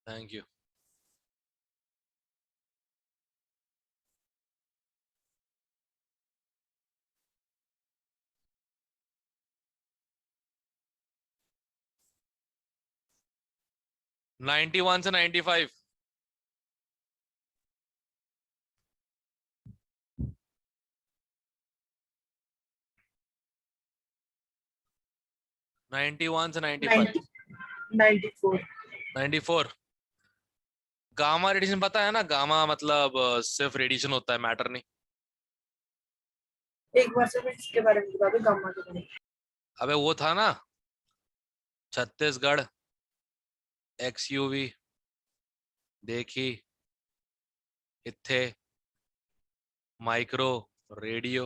Thank you. Ninety one से 95। Ninety one से 95। 94। 94। Gamma radiation पता है ना? गामा मतलब सिर्फ रेडिएशन होता है, मैटर नहीं। एक बार से मैं इसके बारे में बता दो, गामा के बारे में। अबे वो था ना, छत्तीसगढ़ XUV देखी, इत्थे माइक्रो रेडियो।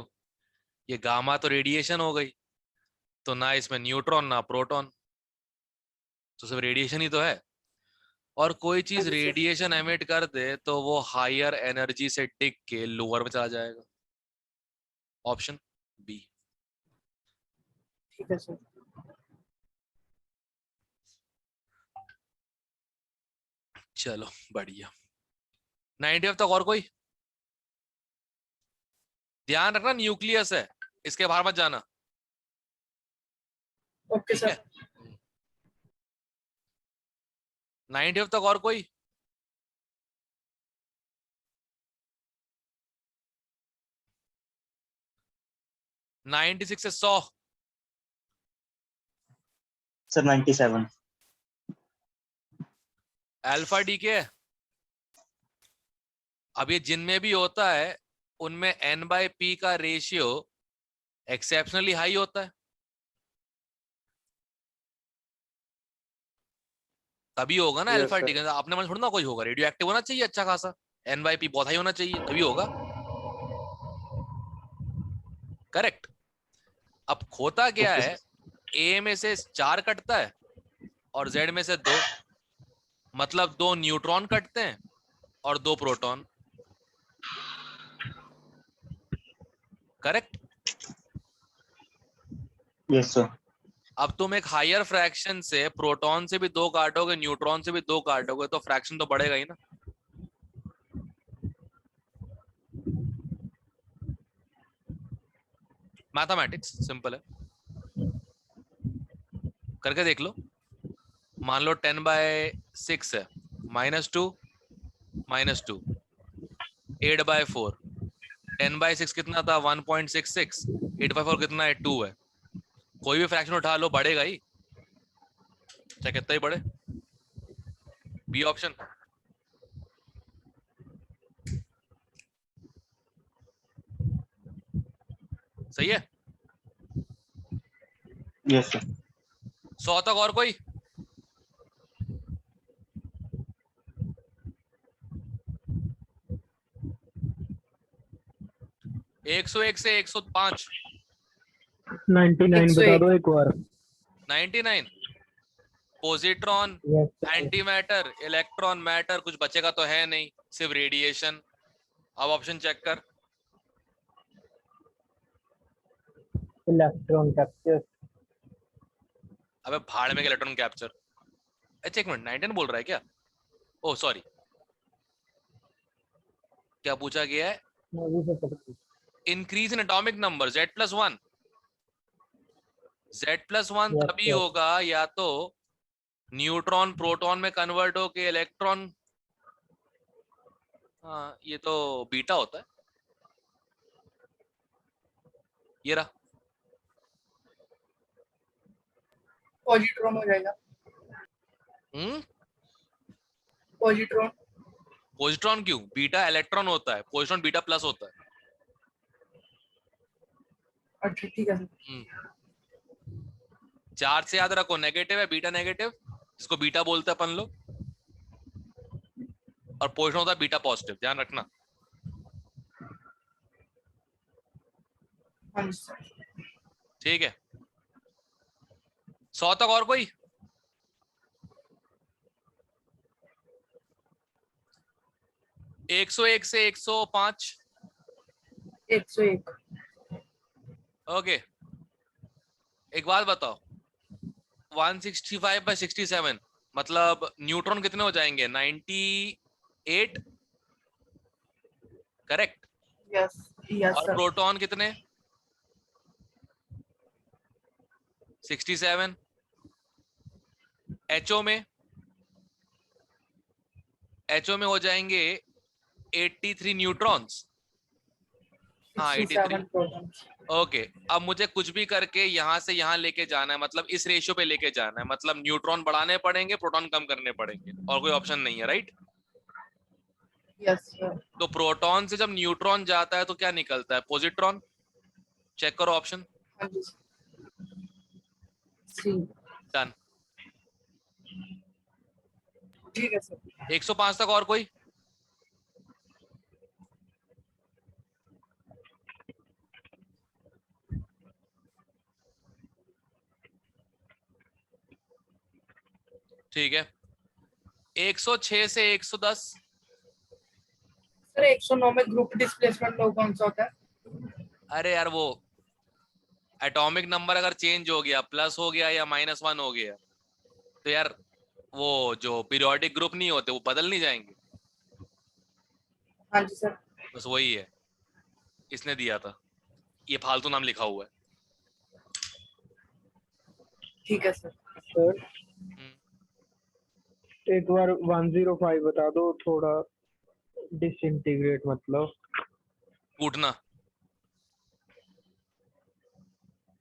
ये गामा तो रेडिएशन हो गई, तो ना इसमें न्यूट्रॉन ना प्रोटॉन, तो सिर्फ रेडिएशन ही तो है। और कोई चीज रेडिएशन एमिट कर दे तो वो हायर एनर्जी से टिक के लोअर में चला जाएगा। Option B. ठीक है सर। चलो बढ़िया। 90 तक और कोई? ध्यान रखना न्यूक्लियस है, इसके बाहर मत जाना। ओके ठीक है। सर। 90 तक और कोई? नाइन्टी सिक्स से 100। सर 97। अल्फा डी के। अब ये जिनमें भी होता है उनमें N/P का रेशियो एक्सेप्शनली हाई होता है, तभी होगा ना अल्फा डी के। आपने मन छोड़ना कोई होगा, रेडियो एक्टिव होना चाहिए अच्छा खासा, N/P बहुत हाई होना चाहिए तभी होगा। करेक्ट। अब खोता क्या है, ए में से 4 कटता है और जेड में से 2, मतलब 2 न्यूट्रॉन कटते हैं और 2 प्रोटॉन। करेक्ट। Yes sir. अब तुम एक हायर फ्रैक्शन से प्रोटॉन से भी 2 काटोगे, न्यूट्रॉन से भी 2 काटोगे, तो फ्रैक्शन तो बढ़ेगा ही ना। मैथमेटिक्स सिंपल है, करके देख लो। मान लो 10/6 है, -2 -2 8/4। 10/6 कितना था? 1.66। 8/4 कितना है? 2 है। कोई भी फ्रैक्शन उठा लो बढ़ेगा ही, चाहे कितना ही बढ़े। B option. सही है। Yes sir. 100 तक और कोई? एक 101 से 105। 99 बता दो एक बार। 99। Positron, anti matter, electron, matter, कुछ बचेगा तो है नहीं, सिर्फ रेडिएशन। अब ऑप्शन चेक कर। Electron capture. अबे भाड़ में इलेक्ट्रॉन कैप्चर। अच्छा एक मिनट, 19 बोल रहा है क्या? ओह सॉरी, क्या पूछा गया है? Increase in atomic number Z+1। Z+1 तभी होगा या तो न्यूट्रॉन प्रोटॉन में कन्वर्ट होके इलेक्ट्रॉन, हाँ ये तो बीटा होता है, ये रहा। पॉजिट्रॉन हो जाएगा। पॉजिट्रॉन। पॉजिट्रॉन क्यों? बीटा इलेक्ट्रॉन होता है, पॉजिट्रॉन बीटा प्लस होता है। अच्छा ठीक है सर। चार्ज से याद रखो, नेगेटिव है बीटा नेगेटिव, जिसको बीटा बोलते हैं अपन लोग, और पॉजिट्रॉन होता है बीटा पॉजिटिव, ध्यान रखना। हाँ जी सर। ठीक है। 100 तक और कोई? एक 101 से 105। 101। ओके, एक बात बताओ, 165/67 मतलब न्यूट्रॉन कितने हो जाएंगे? 98, करेक्ट। यस यस और सर। प्रोटॉन कितने? 67। एचओ में हो जाएंगे 83 न्यूट्रॉन्स। हाँ 83। 67 प्रोटॉन्स। ओके, अब मुझे कुछ भी करके यहाँ से यहाँ लेके जाना है, मतलब इस रेशियो पे लेके जाना है, मतलब न्यूट्रॉन बढ़ाने पड़ेंगे, प्रोटॉन कम करने पड़ेंगे, और कोई ऑप्शन नहीं है, राइट? Yes sir. तो प्रोटॉन से जब न्यूट्रॉन जाता है तो क्या निकलता है? पॉजिट्रॉन। चेक करो ऑप्शन। हाँ जी। सी। डन। ठीक है सर। 105 तक और कोई? ठीक है। 106 से 110। सर 109 में ग्रुप डिस्प्लेसमेंट लो कौन सा होता है? अरे यार, वो एटॉमिक नंबर अगर चेंज हो गया, प्लस हो गया या -1 हो गया, तो यार वो जो पीरियोडिक ग्रुप नहीं होते वो बदल नहीं जाएंगे। हाँ जी सर। बस वही है, इसने दिया था, ये फालतू नाम लिखा हुआ है। ठीक है सर। सर हम्म, एक बार 105 बता दो, थोड़ा डिसइंटीग्रेट मतलब। कूटना।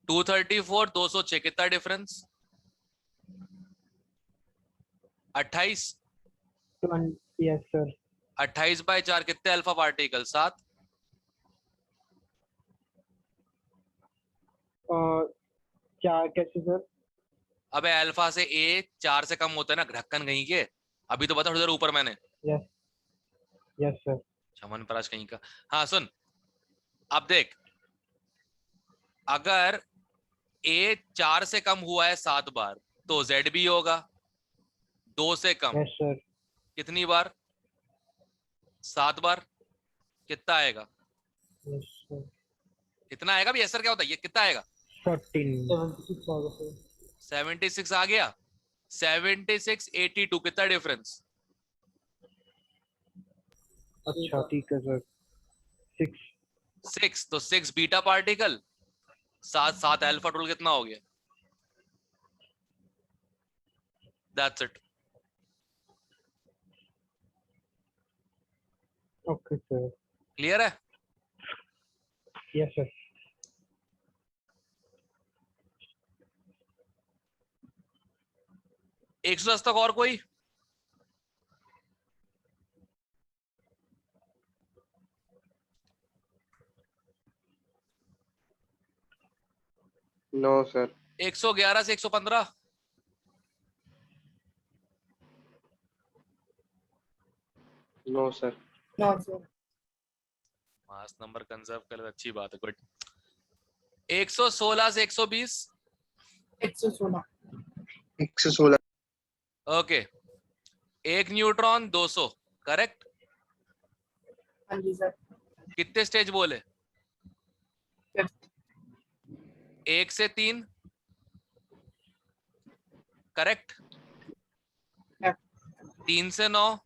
234 206 कितना डिफरेंस? 28। Yes sir. 28/4 कितने अल्फा पार्टिकल? 7। क्या कैसे सर? अबे अल्फा से ए 4 से कम होता है ना, ढक्कन कहीं के। अभी तो बता थोड़ी देर ऊपर मैंने। Yes yes sir. चमन पराश कहीं का। हाँ सुन, अब देख, अगर ए 4 से कम हुआ है 7 बार, तो जेड भी होगा 2 से कम। Yes sir. कितनी बार? 7 बार। कितना आएगा? Yes sir. कितना आएगा भी? असर क्या होता है, ये कितना आएगा? 14 76 आ गया। 76 82 कितना डिफरेंस? अच्छा ठीक है सर। 6। 6, तो 6 बीटा पार्टिकल, 7 अल्फा, टोटल कितना हो गया? That's it. Okay sir. Clear है? Yes sir. 110 तक और कोई? No sir. 111 से 115। No sir. No sir. Mass number conserve कर, अच्छी बात है, गुड। 116 से 120। 116। 116। ओके, एक न्यूट्रॉन 200, करेक्ट। हाँ जी सर। कितने स्टेज बोले? फिफ्थ। 1 से 3, करेक्ट। 3 से 9,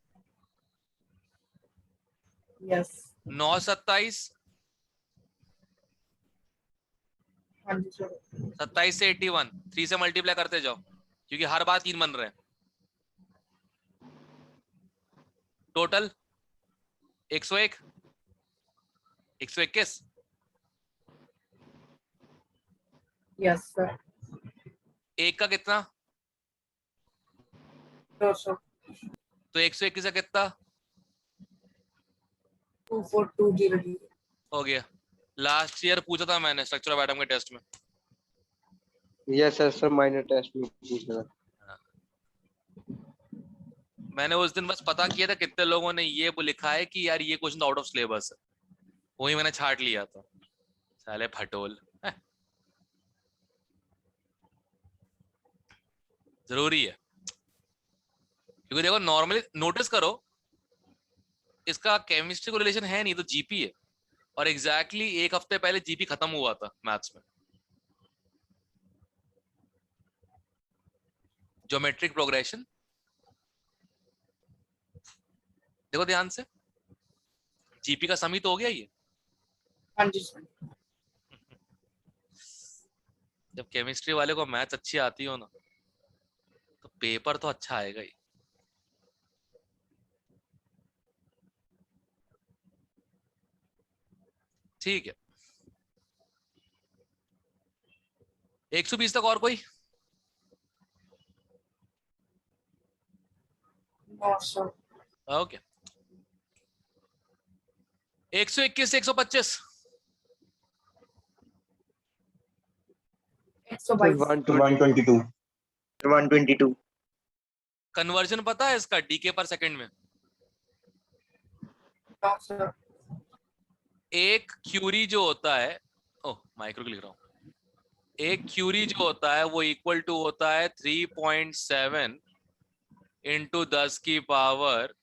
यस। 9 27, हाँ जी सर। 27 से 81, 3 से मल्टीप्लाई करते जाओ, क्योंकि हर बार 3 बन रहे हैं। टोटल 101, 121। Yes sir. एक का कितना? 200। तो 121 का कितना? 24200। हो गया। लास्ट ईयर पूछा था मैंने स्ट्रक्चर ऑफ एटम के टेस्ट में। Yes sir, sir minor test में पूछा था। मैंने उस दिन बस पता किया था कितने लोगों ने ये लिखा है कि यार ये क्वेश्चन आउट ऑफ सिलेबस है, वही मैंने छाट लिया था। साले फटोल। जरूरी है, क्योंकि देखो नॉर्मली नोटिस करो, इसका केमिस्ट्री को रिलेशन है नहीं, तो जीपी है। और एग्जैक्टली एक हफ्ते पहले जीपी खत्म हुआ था मैथ्स में। ज्योमेट्रिक प्रोग्रेशन देखो ध्यान से, जीपी का समी तो हो गया ये। हाँ जी सर। जब केमिस्ट्री वाले को मैथ्स अच्छी आती हो ना, तो पेपर तो अच्छा आएगा ही। ठीक है, 120 तक और कोई? No sir. ओके, 121 से 125। 122। 122. 122. कन्वर्जन पता है इसका डीके पर सेकंड में? No sir. एक क्यूरी जो होता है, ओह माइक्रो लिख रहा हूं, एक क्यूरी जो होता है वो इक्वल टू होता है 3.7 इंटू 10 की पावर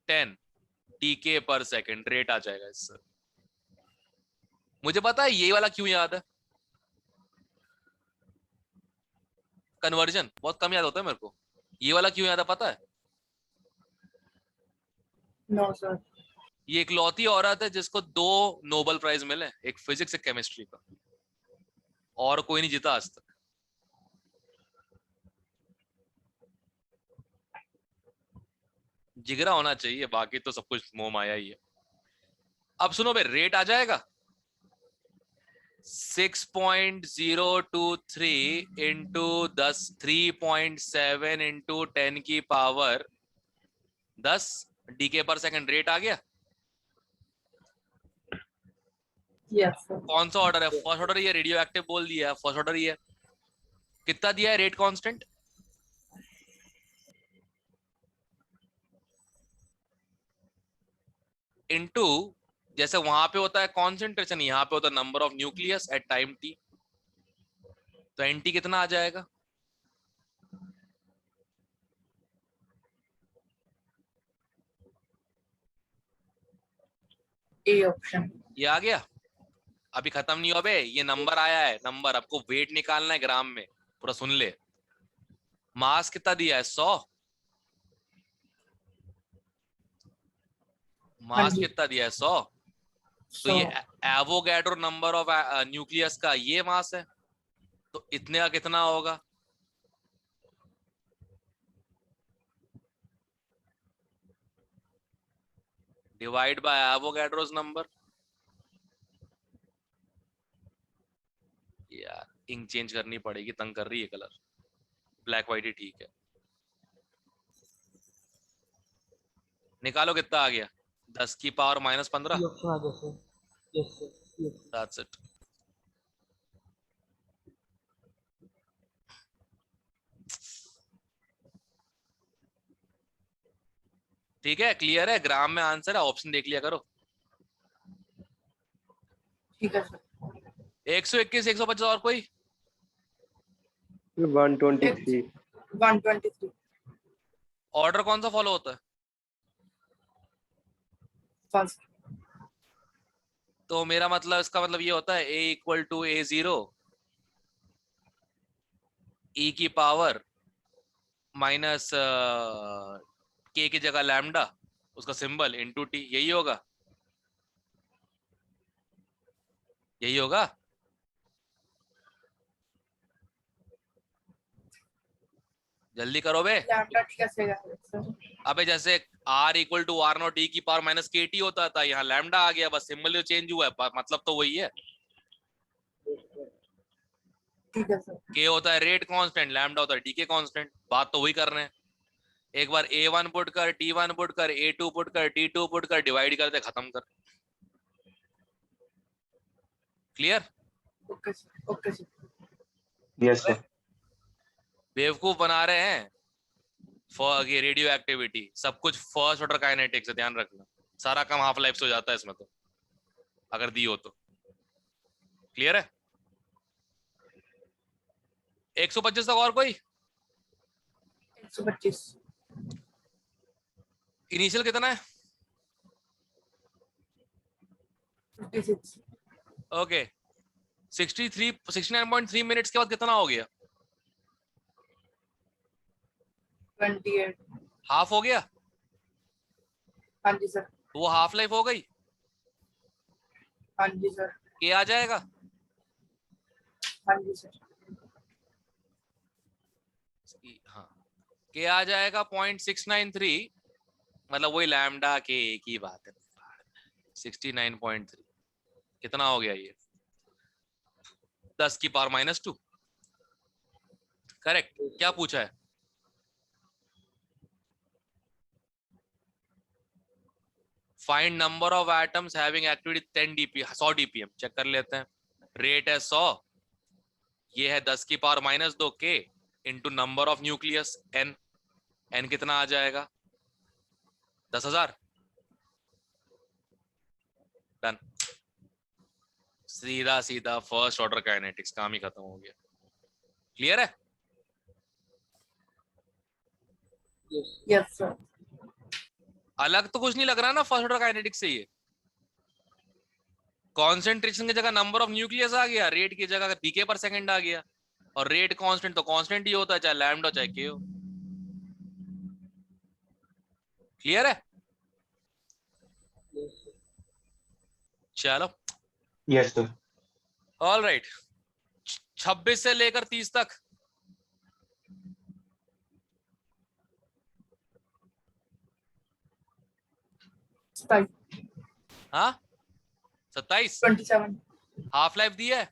10 डीके पर सेकंड रेट आ जाएगा इससे। मुझे पता है ये वाला क्यों याद है, कन्वर्जन बहुत कम याद होता है मेरे को, ये वाला क्यों याद है पता है? No sir. ये इकलौती औरत है जिसको 2 नोबेल प्राइज मिले, एक फिजिक्स एक केमिस्ट्री का, और कोई नहीं जीता आज तक। जिगरा होना चाहिए, बाकी तो सब कुछ मोह माया ही है। अब सुनो भाई, रेट आ जाएगा 6.023 इंटू 10, 3.7 इंटू 10 की पावर 10 डीके पर सेकंड रेट आ गया। Yes sir. कौन सा ऑर्डर है? फर्स्ट ऑर्डर ही है, रेडियो एक्टिव बोल दिया, फर्स्ट ऑर्डर ही है। कितना दिया है रेट कांस्टेंट? इनटू, जैसे वहां पे होता है कॉन्सेंट्रेशन, यहाँ पे होता है number of nucleus at time T, तो एनटी कितना आ जाएगा? A option. ये आ गया। अभी खत्म नहीं हुआ बे, ये नंबर आया है, नंबर आपको वेट निकालना है ग्राम में, पूरा सुन ले। मास कितना दिया है? 100। हाँ मास जी। कितना दिया है? 100। तो 100। ये एवोगैड्रो नंबर ऑफ न्यूक्लियस का ये मास है, तो इतने का कितना होगा? Divide by Avogadro's number. यार इंक चेंज करनी पड़ेगी, तंग कर रही है कलर, ब्लैक व्हाइट ही ठीक है। निकालो कितना आ गया? 10 की पावर -15। ऑप्शन आ गया sir. Yes sir, yes. That's it. ठीक है, क्लियर है, ग्राम में आंसर है, ऑप्शन देख लिया करो। ठीक है सर। 121 125 और कोई? 123. 123। ऑर्डर कौन सा फॉलो होता है? फर्स्ट। तो मेरा मतलब, इसका मतलब ये होता है A equal to A0 E की पावर माइनस K की जगह लैम्डा, उसका सिंबल इनटू T, यही होगा, यही होगा। जल्दी करो बे। लैम्डा टी कैसे आएगा सर? अबे जैसे R equal to R0 E की पावर माइनस KT होता था, यहाँ लैम्डा आ गया, बस सिंबल जो चेंज हुआ है, मतलब तो वही है। ठीक है सर। K होता है रेट कांस्टेंट, लैम्डा होता है डीके कांस्टेंट, बात तो वही कर रहे हैं। एक बार A1 पुट कर, T1 पुट कर, A2 पुट कर, T2 पुट कर, डिवाइड करते खत्म कर। Clear? Okay sir. Okay sir. Yes, sir. बेवकूफ बना रहे हैं फॉर ये रेडियो एक्टिविटी, सब कुछ फर्स्ट ऑर्डर काइनेटिक्स से, ध्यान रखना। सारा काम हाफ लाइफ से हो जाता है इसमें तो, अगर दी हो तो। क्लियर है? 125 तक और कोई? 125। इनिशियल कितना है? 56। ओके, 69.3 मिनट्स के बाद कितना हो गया? 28। हाफ हो गया। हाँ जी सर। तो वो हाफ लाइफ हो गई, हाँ जी सर। के आ जाएगा। हाँ जी सर। हाँ, के आ जाएगा 0.693, मतलब वही लैम्डा के एक ही बात है। 69.3 कितना हो गया ये? 10 की पावर -2। करेक्ट। क्या पूछा है? Find number of atoms having activity 10 dpm 100 dpm। Check कर लेते हैं। रेट है 100, ये है 10 की पावर -2 के into number of nucleus n। n कितना आ जाएगा? 10,000। डन। सीधा सीधा फर्स्ट ऑर्डर काइनेटिक्स, काम ही खत्म हो गया। क्लियर है? Yes sir. अलग तो कुछ नहीं लग रहा ना फर्स्ट ऑर्डर काइनेटिक्स से। ये कॉन्सेंट्रेशन की जगह नंबर ऑफ न्यूक्लियस आ गया, रेट की जगह पीके पर सेकंड आ गया, और रेट कांस्टेंट तो कांस्टेंट ही होता है, चाहे लैम्डा चाहे के हो। क्लियर है? चलो, Yes sir. All right. 26 से लेकर 30 तक हाँ 27 27। हाफ लाइफ दी है।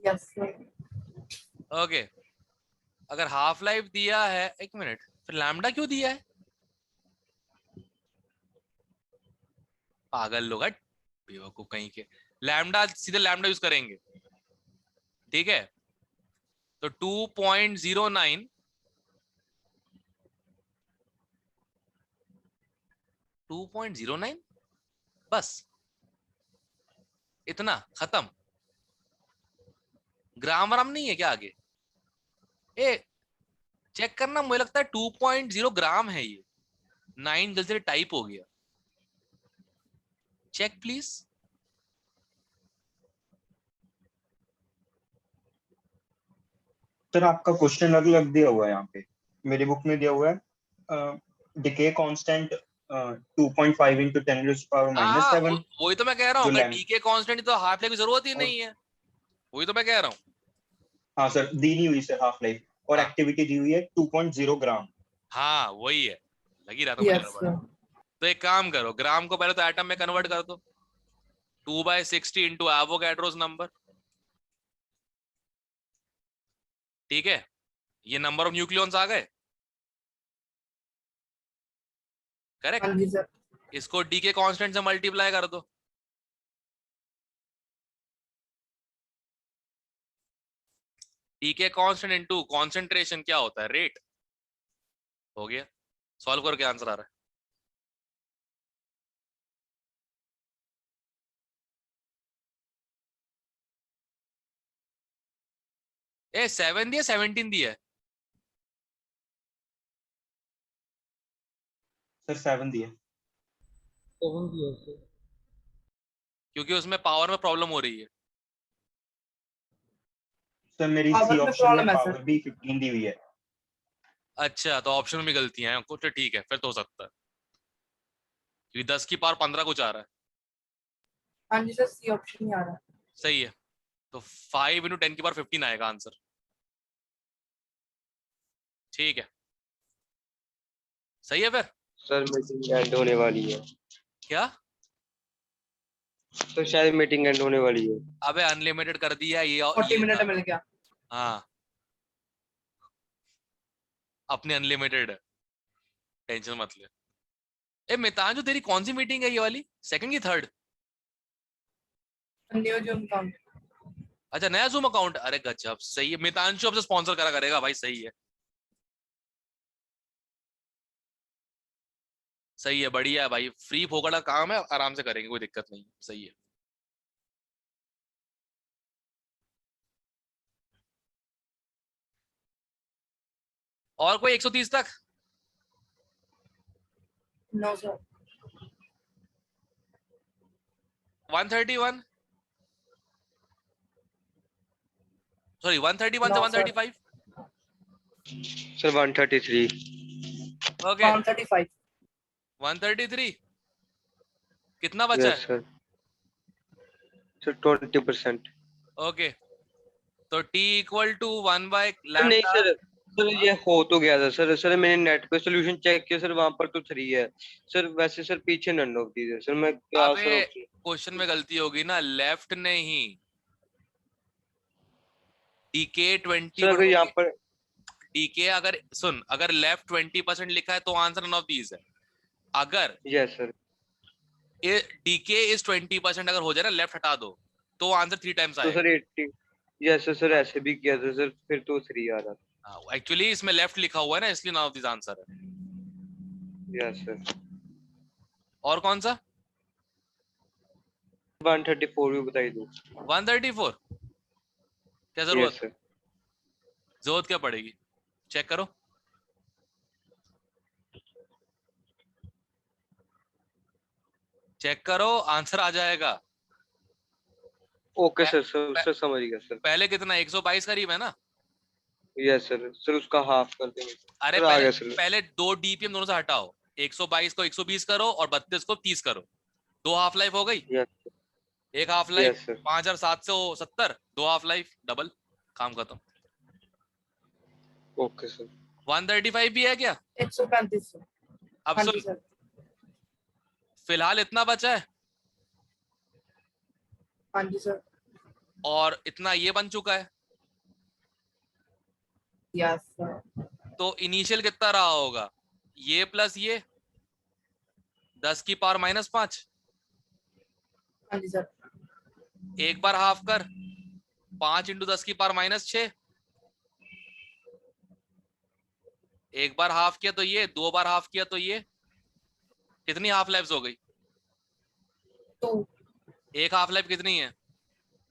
Yes sir. ओके, अगर हाफ लाइफ दिया है, एक मिनट, फिर लैम्डा क्यों दिया है? पागल लोग, हट, बेवकूफ कहीं के। लैम्डा सीधे लैम्डा यूज करेंगे, ठीक है? तो 2.09 2.09 बस, इतना खत्म। ग्राम वाराम नहीं है क्या आगे? ए चेक करना, मुझे लगता है 2.0 ग्राम है ये। 9 जल्दी से टाइप हो गया। Check please. सर आपका क्वेश्चन अलग अलग दिया हुआ है यहाँ पे, मेरी बुक में दिया हुआ है डिके कांस्टेंट 2.5 into 10⁻⁻⁷ वही तो मैं कह रहा हूँ, जो अगर लैम डीके कांस्टेंट तो हाफ लाइफ की जरूरत ही और नहीं है। वही तो मैं कह रहा हूँ। हाँ सर, दी नहीं हुई सर हाफ लाइफ, और हाँ एक्टिविटी दी हुई है 2.0 ग्राम। हाँ वही है, लगी रहा था मुझे यस गड़बड़। सर। तो एक काम करो, ग्राम को पहले तो एटम में कन्वर्ट कर दो। 2/60 इंटू एवोगैड्रोस नंबर, ठीक है? ये नंबर ऑफ न्यूक्लियॉन्स आ गए, करेक्ट? हाँ जी सर। इसको डी के कांस्टेंट से मल्टीप्लाई कर दो। डी के कांस्टेंट इनटू कंसंट्रेशन क्या होता है? रेट। हो गया, सॉल्व करके आंसर आ रहा है। ए 7 दिया 17 दिया है? सर 7 दिए। 7 दिया सर। क्योंकि उसमें पावर में प्रॉब्लम हो रही है। सर मेरी सी पावर में ऑप्शन में प्रॉब्लम है सर। पावर भी 15 दी हुई है। अच्छा, तो ऑप्शन में गलतियां हैं कुछ, तो ठीक है, फिर तो हो सकता है, क्योंकि 10 की पावर 15 कुछ आ रहा है। हाँ जी सर, सी ऑप्शन ही आ रहा है। सही है, तो 5 इंटू 10 की पावर 15 आएगा आंसर। ठीक है, सही है फिर। सर मीटिंग एंड होने वाली है। क्या? तो शायद मीटिंग एंड होने वाली है। अबे अनलिमिटेड कर दिया ये 40 मिनट था। मिल गया। हाँ, अपने अनलिमिटेड है, टेंशन मत ले। ए मितांजू, तेरी कौन सी मीटिंग है ये वाली, सेकंड की थर्ड? New zoom count. अच्छा, नया जूम अकाउंट, अरे गजब, सही है। मितांशु अब से स्पॉन्सर करा करेगा भाई, सही है, सही है, बढ़िया है भाई, फ्री फोकट का काम है, आराम से करेंगे, कोई दिक्कत नहीं, सही है। और कोई 130 तक? No sir. 131, सॉरी 131 से No, sir. 135। सर 133। ओके, 135। 133 कितना बचा यस है? सर 20%। ओके, तो t इक्वल टू 1 बाय नहीं लैम्डा। सर, सर ये हो तो गया था सर। सर मैंने नेट पे सोल्यूशन चेक किया सर, वहां पर तो 3 है सर। वैसे सर पीछे नन ऑफ दीज है सर। मैं क्या अबे सर क्वेश्चन में गलती होगी ना, लेफ्ट ने ही डीके 20 सर अगर यहाँ पर डीके अगर सुन, अगर लेफ्ट 20% लिखा है तो आंसर नन ऑफ दीज है। अगर यस सर। डीके इज 20% अगर हो जाए ना, लेफ्ट हटा दो, तो आंसर 3 टाइम्स तो सर आएगा। 80। यस सर, ऐसे भी किया था सर, फिर तो 3 आ रहा था। एक्चुअली इसमें लेफ्ट लिखा हुआ है ना, इसलिए नन ऑफ दीज आंसर है। Yes sir. और कौन सा? 134 भी बताई दो। 134 क्या यस जरूरत? सर। जरूरत क्या पड़ेगी? चेक करो। चेक करो, आंसर आ जाएगा। ओके पह, सर, सर पह, सर समझ गया सर। पहले कितना, 122 करीब है ना? यस सर, सर उसका हाफ कर देंगे अरे सर। आ पहले गया सर। पहले दो डीपीएम दोनों से हटाओ। 122 को 120 करो और 32 को 30 करो। दो हाफ लाइफ हो गई। यस। एक हाफ लाइफ यस सर। 5770, दो हाफ लाइफ डबल, काम खत्म। Okay sir. 135 भी है क्या? 135 सर। अब हाँ जी सुन, सर। फिलहाल इतना बचा है हाँ जी सर। और इतना ये बन चुका है, यस सर। तो इनिशियल कितना रहा होगा? ये प्लस ये 10 की पावर -5। हाँ जी सर। एक बार हाफ कर, 5 इंटू 10 की पावर -6। एक बार हाफ किया तो ये, दो बार हाफ किया तो ये, कितनी हाफ लाइफ हो गई? 2। एक हाफ लाइफ कितनी है?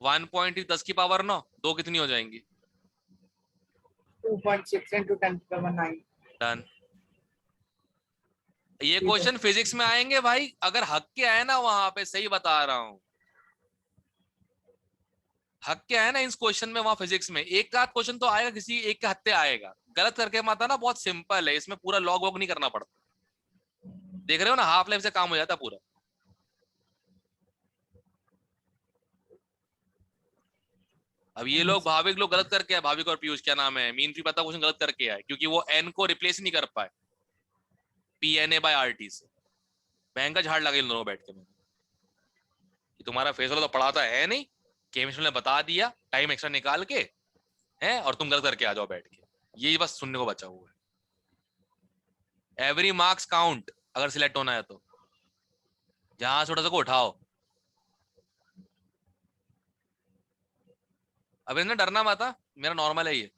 1.10 की पावर 9, दो कितनी हो जाएंगी? 2.6 into 10⁻⁹ डन। ये ठीक है। क्वेश्चन फिजिक्स में आएंगे भाई, अगर हक के आए ना वहां पे, सही बता रहा हूं, हक के आए ना इस क्वेश्चन में, वहां फिजिक्स में एक आध क्वेश्चन तो आएगा, किसी एक के हत्ते आएगा। गलत करके मत आना, बहुत सिंपल है, इसमें पूरा लॉग वॉग नहीं करना पड़ता। देख रहे हो ना, हाफ लाइफ से काम हो जाता पूरा। अब ये लोग भाविक लोग गलत करके आए, भाविक और पीयूष क्या नाम है, मीन फी पता क्वेश्चन गलत करके आए, क्योंकि वो एन को रिप्लेस नहीं कर पाए PNA/RT से। बैंक का झाड़ लगा इन दोनों बैठ के। मैंने कि तुम्हारा फेस वाला तो पढ़ाता है नहीं, केमिस्ट्री ने बता दिया टाइम एक्स्ट्रा निकाल के, है, और तुम गलत करके आ जाओ बैठ के। यही बस सुनने को बचा हुआ है। एवरी मार्क्स काउंट, अगर सिलेक्ट होना है तो जहां छोटा सा को उठाओ। अब इन्हें डरना मत, मेरा नॉर्मल है ये।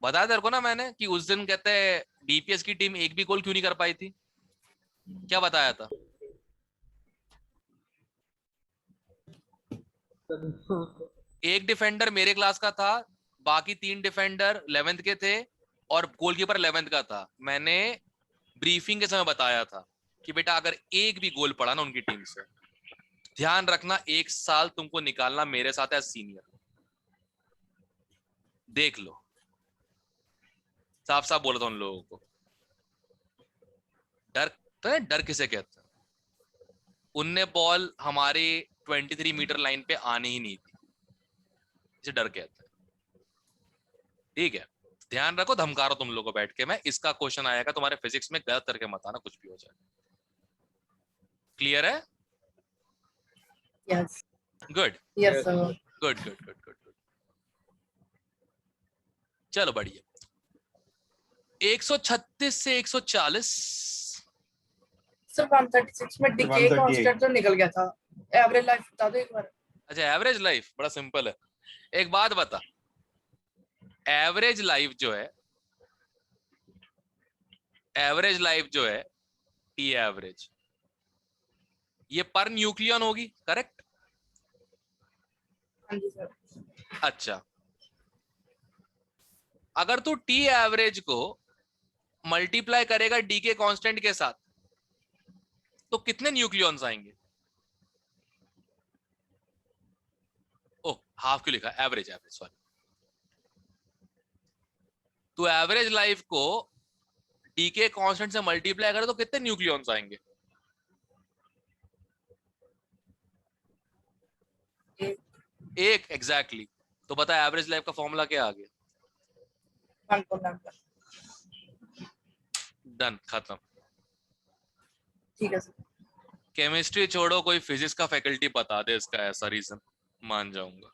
बताया तेरे को ना मैंने कि उस दिन कहते हैं DPS की टीम एक भी गोल क्यों नहीं कर पाई थी, क्या बताया था? एक डिफेंडर मेरे क्लास का था, बाकी 3 डिफेंडर 11th के थे, और गोलकीपर 11th का था। मैंने ब्रीफिंग के समय बताया था कि बेटा अगर एक भी गोल पड़ा ना उनकी टीम से, ध्यान रखना 1 साल तुमको निकालना मेरे साथ है सीनियर। देख लो, साफ साफ बोला था उन लोगों को। डर तो डर किसे कहते हैं? उनने बॉल हमारे 23 मीटर लाइन पे आने ही नहीं थी, इसे डर कहते हैं। ठीक है, ध्यान रखो, धमका रहा तुम लोगों को बैठ के मैं। इसका क्वेश्चन आएगा तुम्हारे फिजिक्स में, गलत करके मत आना, कुछ भी हो जाए। क्लियर है? Yes. Good yes sir. Good good good good good. चलो बढ़िया। 136 से 140। सर 136 में डिके 138 कांस्टेंट तो निकल गया था। एवरेज लाइफ बता दो एक बार। अच्छा, एवरेज लाइफ बड़ा सिंपल है। एक बात बता, एवरेज लाइफ जो है, एवरेज लाइफ जो है, टी एवरेज, ये पर न्यूक्लियन होगी, करेक्ट? हाँ जी सर। अच्छा, अगर तू टी एवरेज को मल्टीप्लाई करेगा डीके कांस्टेंट के साथ, तो कितने न्यूक्लियॉन्स आएंगे? ओह, हाफ क्यों लिखा, एवरेज एवरेज, सॉरी। तो एवरेज लाइफ को डीके कांस्टेंट से मल्टीप्लाई करें तो कितने न्यूक्लियॉन्स आएंगे? एक एग्जैक्टली। तो बता एवरेज लाइफ का फॉर्मूला क्या आ गया? 1.9। डन, खत्म। ठीक है सर। केमिस्ट्री छोड़ो, कोई फिजिक्स का फैकल्टी बता दे इसका ऐसा रीजन, मान जाऊंगा।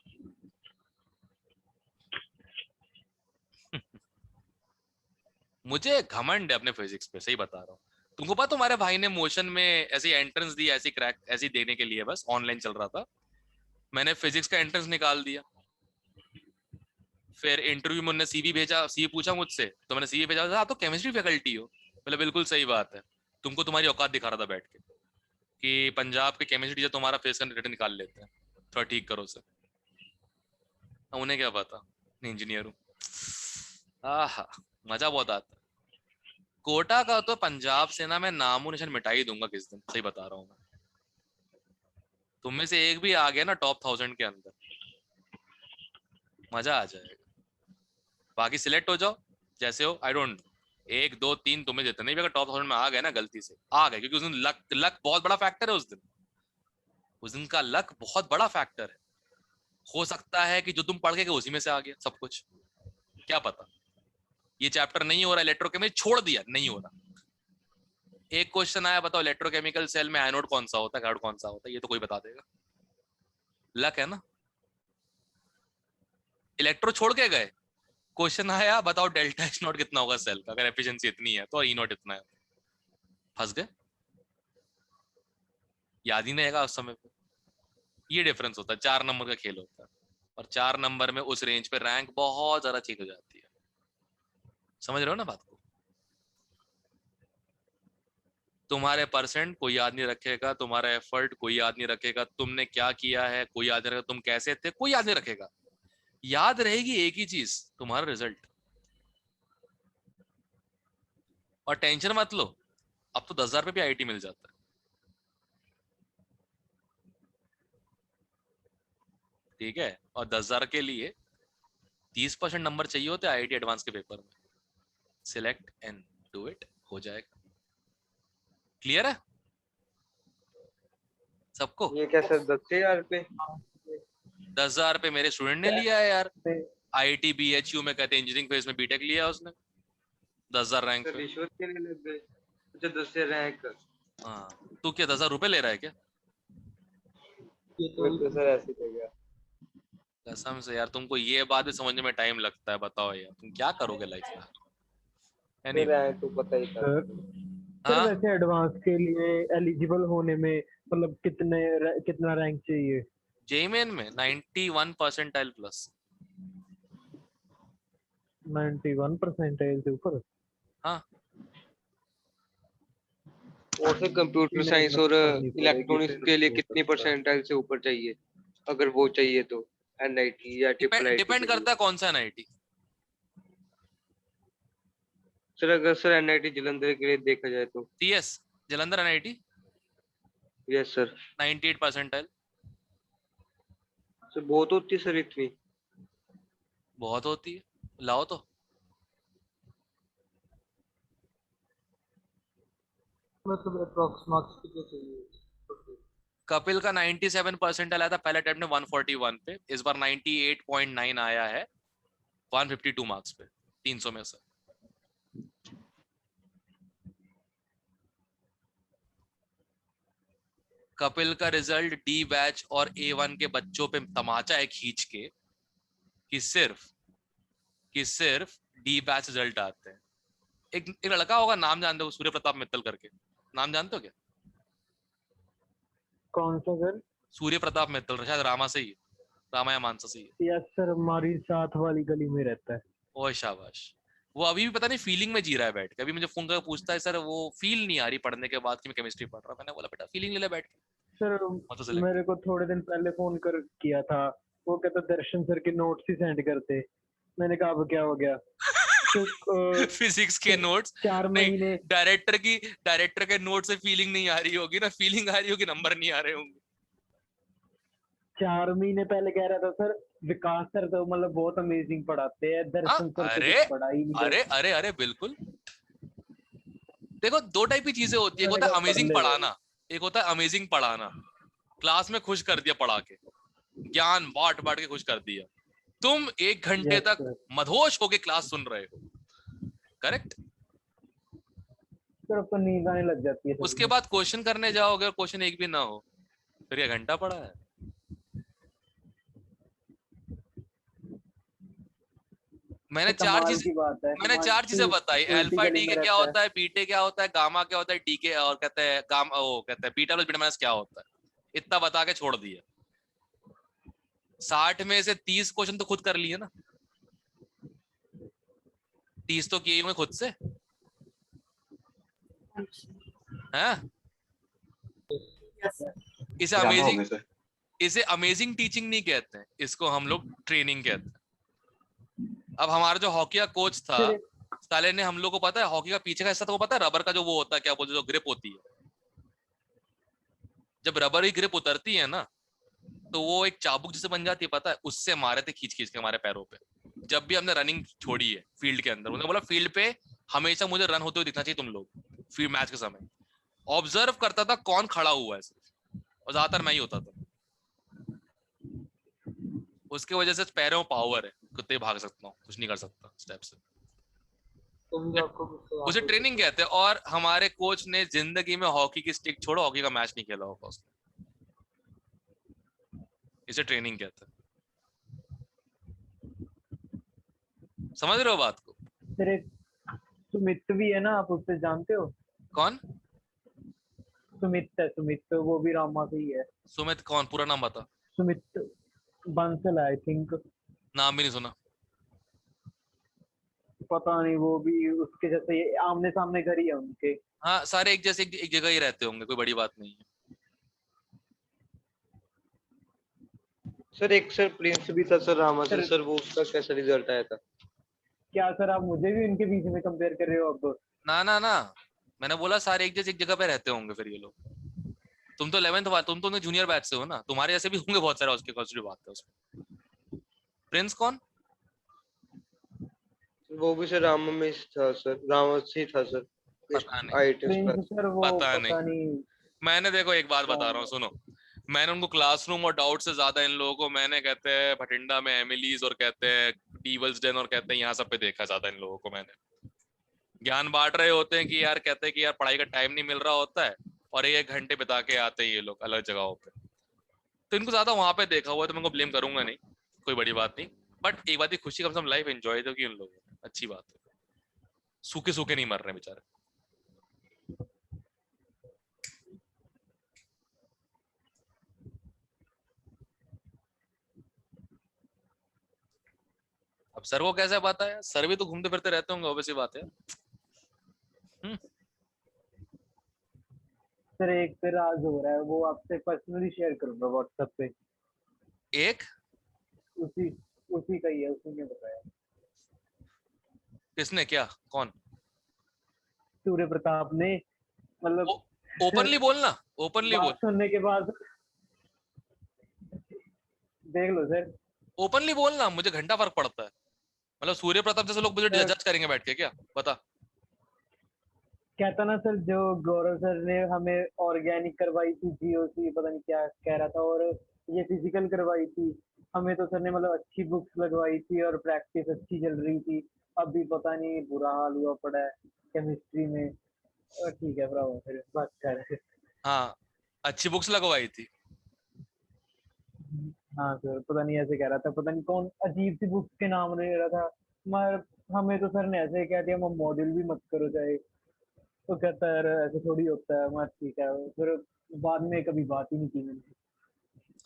मुझे घमंड है अपने फिजिक्स पे, सही बता रहा हूँ। तुमको पता तुम्हारे भाई ने मोशन में ऐसी एंट्रेंस दी, ऐसी क्रैक ऐसी देने के लिए, बस ऑनलाइन चल रहा था, मैंने फिजिक्स का एंट्रेंस निकाल दिया। फिर इंटरव्यू में उन्होंने सीवी भेजा, सीवी पूछा मुझसे, तो मैंने सीवी भेजा, आप तो केमिस्ट्री फैकल्टी हो। बोले बिल्कुल सही बात है, तुमको तुम्हारी औकात दिखा रहा था बैठ के कि पंजाब के केमिस्ट्री टीचर तुम्हारा फेस का रिटर्न निकाल लेते हैं, थोड़ा ठीक करो सर। उन्हें क्या पता, इंजीनियर हूँ। आहा, मजा बहुत आता है। कोटा का तो पंजाब से ना मैं नामो निशान मिटा ही दूंगा किस दिन, सही बता रहा हूँ मैं। तुम में से एक भी आ गया ना टॉप 1000 के अंदर, मजा आ जाएगा। बाकी सिलेक्ट हो जाओ जैसे हो, आई डोंट नो, 1 2 3 तुम्हें देते नहीं, अगर टॉप 1000 में आ गए ना, गलती से आ गए, क्योंकि उस दिन लक लक बहुत बड़ा फैक्टर है। उस दिन का लक बहुत बड़ा फैक्टर है। हो सकता है कि जो तुम पढ़ के गए उसी में से आ गया सब कुछ, क्या पता। ये चैप्टर नहीं हो रहा इलेक्ट्रोकेमिस्ट्री, छोड़ दिया, नहीं हो रहा। एक क्वेश्चन आया, बताओ इलेक्ट्रोकेमिकल सेल में एनोड कौन सा होता है, कैथोड कौन सा होता है, ये तो कोई बता देगा। लक है ना। इलेक्ट्रो छोड़ के गए, क्वेश्चन आया बताओ डेल्टा एच नॉट कितना होगा सेल का, अगर एफिशिएंसी इतनी है तो, और ई नॉट इतना है, फंस गए, याद ही नहीं आएगा उस समय पे। ये डिफरेंस होता है, 4 नंबर का खेल होता है, और 4 नंबर में उस रेंज पे रैंक बहुत ज्यादा चेंज हो जाती है। समझ रहे हो ना बात को? तुम्हारे परसेंट कोई याद नहीं रखेगा, तुम्हारा एफर्ट कोई याद नहीं रखेगा, तुमने क्या किया है कोई याद नहीं रखेगा, तुम कैसे थे कोई याद नहीं रखेगा। याद रहेगी एक ही चीज, तुम्हारा रिजल्ट। और टेंशन मत लो, अब तो 10,000 पे भी आईआईटी मिल जाता है। ठीक है, और 10,000 के लिए 30% नंबर चाहिए होते आईआईटी एडवांस के पेपर में। सिलेक्ट एंड डू इट, हो जाएगा। क्लियर है सबको? ये क्या सर 10,000 पे? 10,000 पे मेरे स्टूडेंट ने लिया है यार, आईआईटी बीएचयू में, कहते इंजीनियरिंग फेज में बीटेक लिया उसने 10,000 रैंक सर पे। रिश्वत के लिए लग गए? अच्छा 10,000 रैंक। हाँ, तू क्या 10,000 रुपए ले रहा है क्या? ये तो सर ऐसे ही गया। कसम से यार, तुमको ये बात भी समझने में टाइम लगता है, बताओ यार तुम क्या करोगे लाइफ में। फिर anyway, रैंक तो पता ही था। सर हाँ वैसे एडवांस के लिए एलिजिबल होने में मतलब कितना रैंक चाहिए? जेईमेन में 91 परसेंटाइल प्लस। 91 परसेंटाइल से ऊपर? हाँ, और फिर कंप्यूटर नहीं, साइंस और करनी पड़ेगी इलेक्ट्रॉनिक्स फिर के लिए हो कितनी सकता है। परसेंटाइल से ऊपर चाहिए, अगर वो चाहिए तो? एनआईटी या ट्रिपल आईटी डिपेंड करता है कौन सा एनआईटी। सर अगर सर एनआईटी जलंधर के लिए देखा जाए तो? CS Jalandhar NIT yes sir. 98 percentile. Sir बहुत होती है सर इतनी? बहुत होती है, लाओ तो। मतलब अप्रॉक्स मार्क्स कितने चाहिए? कपिल का 97 परसेंटाइल आया था पहले अटेम्प्ट में 141 पे, इस बार 98.9 आया है 152 मार्क्स पे, 300 में से। कपिल का रिजल्ट डी बैच और A1 के बच्चों पे तमाचा है खींच के, कि सिर्फ डी बैच रिजल्ट आते हैं। एक लड़का होगा, नाम जानते हो, सूर्य प्रताप मित्तल करके, नाम जानते हो क्या? कौन सा सर? सूर्य प्रताप मित्तल, शायद रामा से ही, रामा या मानसा से ही है। यस सर, हमारी साथ वाली गली में रहता है। ओए शाबाश। वो अभी भी पता नहीं फीलिंग में जी रहा है बैठ के, अभी मुझे फोन करके पूछता है सर वो फील नहीं आ रही पढ़ने के बाद कि मैं केमिस्ट्री पढ़ रहा हूँ। मैंने बोला बेटा फीलिंग ले ले बैठ के, सर मत तो select मेरे को थोड़े दिन पहले फोन कर किया था, वो कहता दर्शन सर के नोट्स ही सेंड करते। मैंने कहा अब क्या हो गया? तो, फिजिक्स के नोट्स 4 नहीं, महीने डायरेक्टर के नोट से फीलिंग नहीं आ रही होगी ना, फीलिंग आ रही होगी, नंबर नहीं आ रहे होंगे। 4 महीने पहले कह रहा था सर विकास सर तो मतलब बहुत अमेजिंग पढ़ाते हैं, हाँ, दर्शन सर तो अरे कुछ पढ़ा ही नहीं अरे है। अरे अरे बिल्कुल, देखो दो टाइप की चीजें होती है, एक होता है मैंने कहा कर अमेजिंग लेगा। पढ़ाना, एक होता है अमेजिंग पढ़ाना। क्लास में खुश कर दिया पढ़ा के, ज्ञान बांट बांट के खुश कर दिया, तुम 1 घंटे यस तक सर। मदहोश होके क्लास सुन रहे हो, करेक्ट। सर अब तो नींद आने लग जाती है सर उसके में। बाद क्वेश्चन करने जाओगे और क्वेश्चन एक भी ना हो, फिर ये घंटा पड़ा है। मैंने तो चार कमाल चीजें की बात है, मैंने हमारी चार चीजें बताई, उल्टी अल्फा गली डी में के क्या रहता है। होता है, बीटे क्या होता है, गामा क्या होता है, डी के और कहते हैं गामा, वो कहते हैं बीटा प्लस बीटा माइनस क्या होता है, इतना बता के छोड़ दिया। 60 में से 30 क्वेश्चन तो खुद कर लिए ना, 30 तो किए होंगे खुद से, हैं? Yes, sir. इसे ज्यादा हो अमेजिंग गए सर। इसे अमेजिंग टीचिंग नहीं कहते हैं, इसको हम लोग ट्रेनिंग कहते हैं। अब हमारा जो हॉकी का कोच था, फिर साले ने हम लोग को, पता है हॉकी का पीछे का हिस्सा तो पता है, रबर का जो वो होता है, क्या बोलते हैं, जो ग्रिप होती है, जब रबर की ग्रिप उतरती है ना, तो वो एक चाबुक जैसे बन जाती है, पता है, उससे मारे थे खींच खींच के हमारे पैरों पे, जब भी हमने रनिंग छोड़ी है फील्ड के अंदर। उन्होंने बोला फील्ड पे हमेशा मुझे रन होते हुए दिखना चाहिए तुम लोग, फील्ड मैच के समय ऑब्जर्व करता था कौन खड़ा हुआ है सिर्फ, और ज्यादातर मैं ही होता था। उसके वजह से पैरों में पावर है, कुत्ते भाग सकता हूँ, कुछ नहीं कर सकता स्टेप से, उसे ट्रेनिंग कहते हैं। और हमारे कोच ने जिंदगी में हॉकी की स्टिक छोड़ो, हॉकी का मैच नहीं खेला होगा उसने, इसे ट्रेनिंग कहते हैं। समझ रहे हो बात को? फिर एक सुमित भी है ना, आप उससे जानते हो? कौन? सुमित है, सुमित, तो वो भी रामा से ही है। सुमित कौन? पूरा नाम बता। Sumit Bansal I think. नाम भी नहीं सुना। पता नहीं, वो भी उसके जैसे आमने सामने घर ही है उनके। हाँ सारे एक जैसे एक जगह ही रहते होंगे, कोई बड़ी बात नहीं है। सर एक सर प्रिंस भी था सर रामा से, सर सर वो उसका कैसा रिजल्ट आया था? क्या सर, आप मुझे भी उनके बीच में कंपेयर कर रहे हो अब? ना ना ना, मैंने बोला सारे एक जैसे एक जगह पे रहते होंगे फिर ये लोग। तुम तो 11th वाले, तुम तो जूनियर बैच से हो ना, तुम्हारे जैसे भी होंगे बहुत सारे, उसके कॉन्स्टिट्यूट बात है उसमें। प्रिंस कौन? वो भी सर रामा में ही था सर, रामा से ही था सर। पता नहीं, आईटीएस प्रिंस क्लास। सर वो पता पता नहीं। नहीं। मैंने देखो एक बात बता रहा हूँ, कौन? सुनो। मैंने उनको क्लासरूम और डाउट से ज्यादा इन लोगों को, मैंने कहते हैं भटिंडा में एमिलीज और कहते हैं डीवल्स डेन और कहते हैं यहाँ सब पे देखा ज्यादा इन लोगों को मैंने। ज्ञान बांट रहे होते हैं कि यार, कहते हैं कि यार पढ़ाई का टाइम नहीं मिल रहा होता है, और 1 घंटे बिता के आते हैं ये लोग अलग जगहों पे। तो इनको ज्यादा वहां पे देखा हुआ है, तो मैं इनको ब्लेम करूंगा नहीं, कोई बड़ी बात नहीं। बट एक बात की खुशी, कम से कम लाइफ एंजॉय तो की उन लोगों ने, अच्छी बात है। सूखे सूखे नहीं मर रहे बेचारे। अब सर को कैसे पता है, सर भी तो घूमते फिरते रहते होंगे, ऑब्वियसली बात है। सर एक पे राज हो रहा है, वो आपसे पर्सनली शेयर करूंगा व्हाट्सएप पे। एक उसी उसी का ही है, उसी ने बताया। किसने? क्या? कौन? सूर्य प्रताप ने, मतलब ओपनली बोलना, ओपनली बोल, बात सुनने के बाद देख लो सर। ओपनली बोलना, मुझे घंटा फर्क पड़ता है। मतलब सूर्य प्रताप जैसे लोग मुझे सर जज करेंगे बैठ के क्या? बता। कहता ना सर, जो गौरव सर ने हमें ऑर्गेनिक करवाई थी, जीओसी पता नहीं क्या कह रहा था, और ये फिजिकल करवाई थी हमें, तो सर ने मतलब अच्छी बुक्स लगवाई थी और प्रैक्टिस अच्छी चल रही थी। अभी पता नहीं बुरा हाल हुआ पड़ा है केमिस्ट्री में। ठीक है ब्रावो, फिर बात कर रहे। हाँ, अच्छी बुक्स लगवाई थी। हाँ सर, पता नहीं ऐसे कह रहा था, पता नहीं कौन अजीब सी बुक्स के नाम ले रहा था। मगर हमें तो सर ने ऐसे ही कह दिया, हम मॉड्यूल भी मत करो चाहे। तो कहता है, "अरे, ऐसे थोड़ी होता है। मैं ठीक है, फिर बाद में कभी बात ही नहीं की मैंने।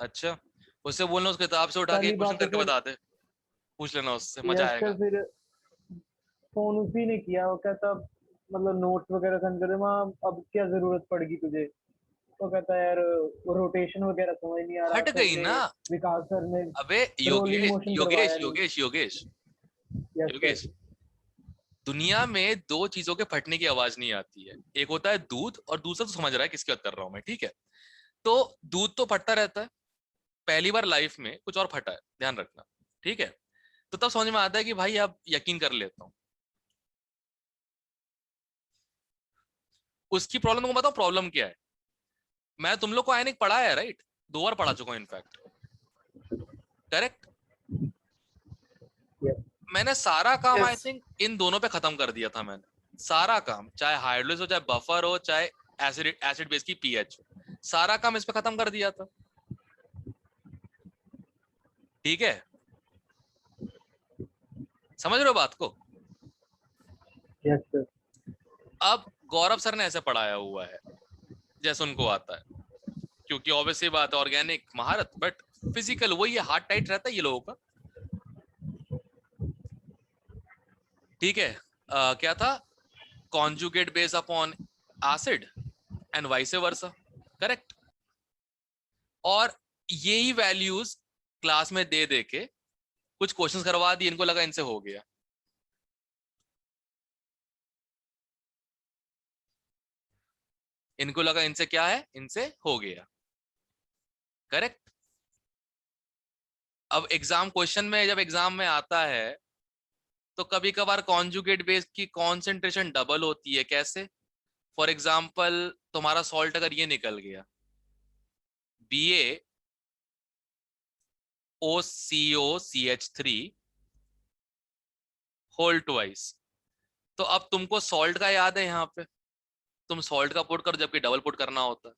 अच्छा, उससे बोलना उस किताब से उठा के पहली एक क्वेश्चन बात तो करके सर, बता दे, पूछ लेना उससे, मजा यस सर, आएगा। फिर फोन उसी ने किया। वो कहता मतलब नोट्स वगैरह सेंड कर दे, वहाँ अब क्या जरूरत पड़ेगी तुझे? तो कहता है यार, वो रोटेशन वगैरह समझ नहीं आ रहा हट सर गई ने। ना। विकास सर ने अबे रोलिंग योगेश मोशन योगेश करवाया नहीं। Yogesh Yogesh yes sir. योगेश, दुनिया में दो चीजों के फटने की आवाज नहीं आती है, एक होता है दूध, और दूसरा तो समझ रहा है किसकी बात कर रहा हूं मैं, ठीक है? तो दूध तो फटता रहता है, पहली बार लाइफ में कुछ और फटा है, ध्यान रखना, ठीक है? तो तब समझ में आता है कि भाई अब यकीन कर लेता हूँ। उसकी प्रॉब्लम तुमको बताओ प्रॉब्लम क्या है। मैं तुम लोग को आयनिक पढ़ाया है राइट, 2 बार पढ़ा चुका हूँ इनफैक्ट, करेक्ट। Yes. मैंने सारा काम आई Yes. थिंक इन दोनों पे खत्म कर दिया था मैंने, सारा काम, चाहे हाइड्रोलिस हो, चाहे बफर हो, चाहे एसिड बेस की पीएच हो, सारा काम इस पे खत्म कर दिया था, ठीक है। समझ रहे हो बात को। Yes, sir. अब गौरव सर ने ऐसे पढ़ाया हुआ है जैसे उनको आता है, क्योंकि ऑब्वियसली बात है ऑर्गेनिक महारत, बट फिजिकल वही है, हार्ड टाइट रहता है ये लोगों का, ठीक है। क्या था, conjugate base upon acid and vice versa, correct. और यही वैल्यूज क्लास में दे दे के कुछ क्वेश्चंस करवा दिए, इनको लगा इनसे हो गया, इनको लगा इनसे क्या है, इनसे हो गया, करेक्ट। अब एग्जाम क्वेश्चन में जब एग्जाम में आता है तो कभी कभार कॉन्जुगेट बेस की कॉन्सेंट्रेशन डबल होती है, कैसे। फॉर एग्जाम्पल तुम्हारा सॉल्ट अगर ये निकल गया BaOCOCH3 होल ट्वाइस, तो अब तुमको सॉल्ट का याद है, यहाँ पे तुम सॉल्ट का पुट करो जबकि डबल पुट करना होता है,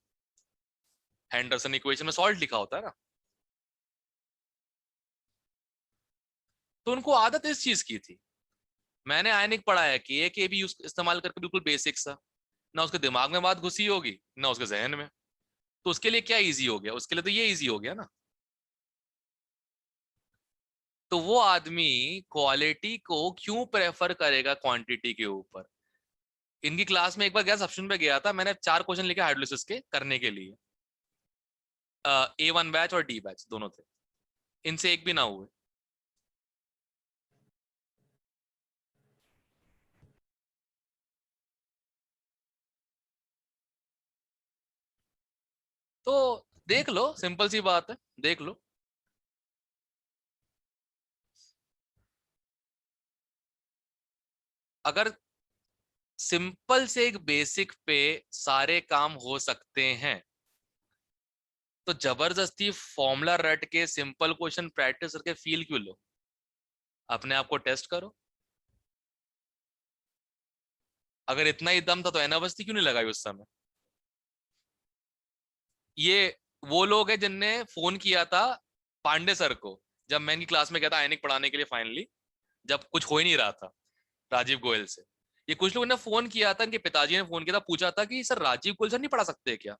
हेंडरसन इक्वेशन में सॉल्ट लिखा होता है ना। तो उनको आदत इस चीज की थी। मैंने आयनिक पढ़ा है कि एक भी यूज इस्तेमाल करके बिल्कुल बेसिक सा, ना उसके दिमाग में बात घुसी होगी ना उसके जहन में, तो उसके लिए क्या इजी हो गया, उसके लिए तो ये इजी हो गया ना। तो वो आदमी क्वालिटी को क्यों प्रेफर करेगा क्वांटिटी के ऊपर। इनकी क्लास में एक बार गया, सब्शन पे गया था, मैंने 4 क्वेश्चन लिखे हाइड्रोलिसिस के करने के लिए, A1 बैच और D बैच दोनों थे, इनसे एक भी ना हुए। तो देख लो, सिंपल सी बात है, देख लो। अगर सिंपल से एक बेसिक पे सारे काम हो सकते हैं तो जबरदस्ती फॉर्मूला रट के सिंपल क्वेश्चन प्रैक्टिस करके फील क्यों लो, अपने आप को टेस्ट करो। अगर इतना ही दम था तो एनावस्थी क्यों नहीं लगाई उस समय। ये वो लोग हैं जिनने फोन किया था पांडे सर को जब मैं इनकी क्लास में गया था आयनिक पढ़ाने के लिए, फाइनली जब कुछ हो ही नहीं रहा था राजीव गोयल से। ये कुछ लोगों ने फोन किया था, इनके पिताजी ने फोन किया था, पूछा था कि सर राजीव गोयल सर नहीं पढ़ा सकते क्या,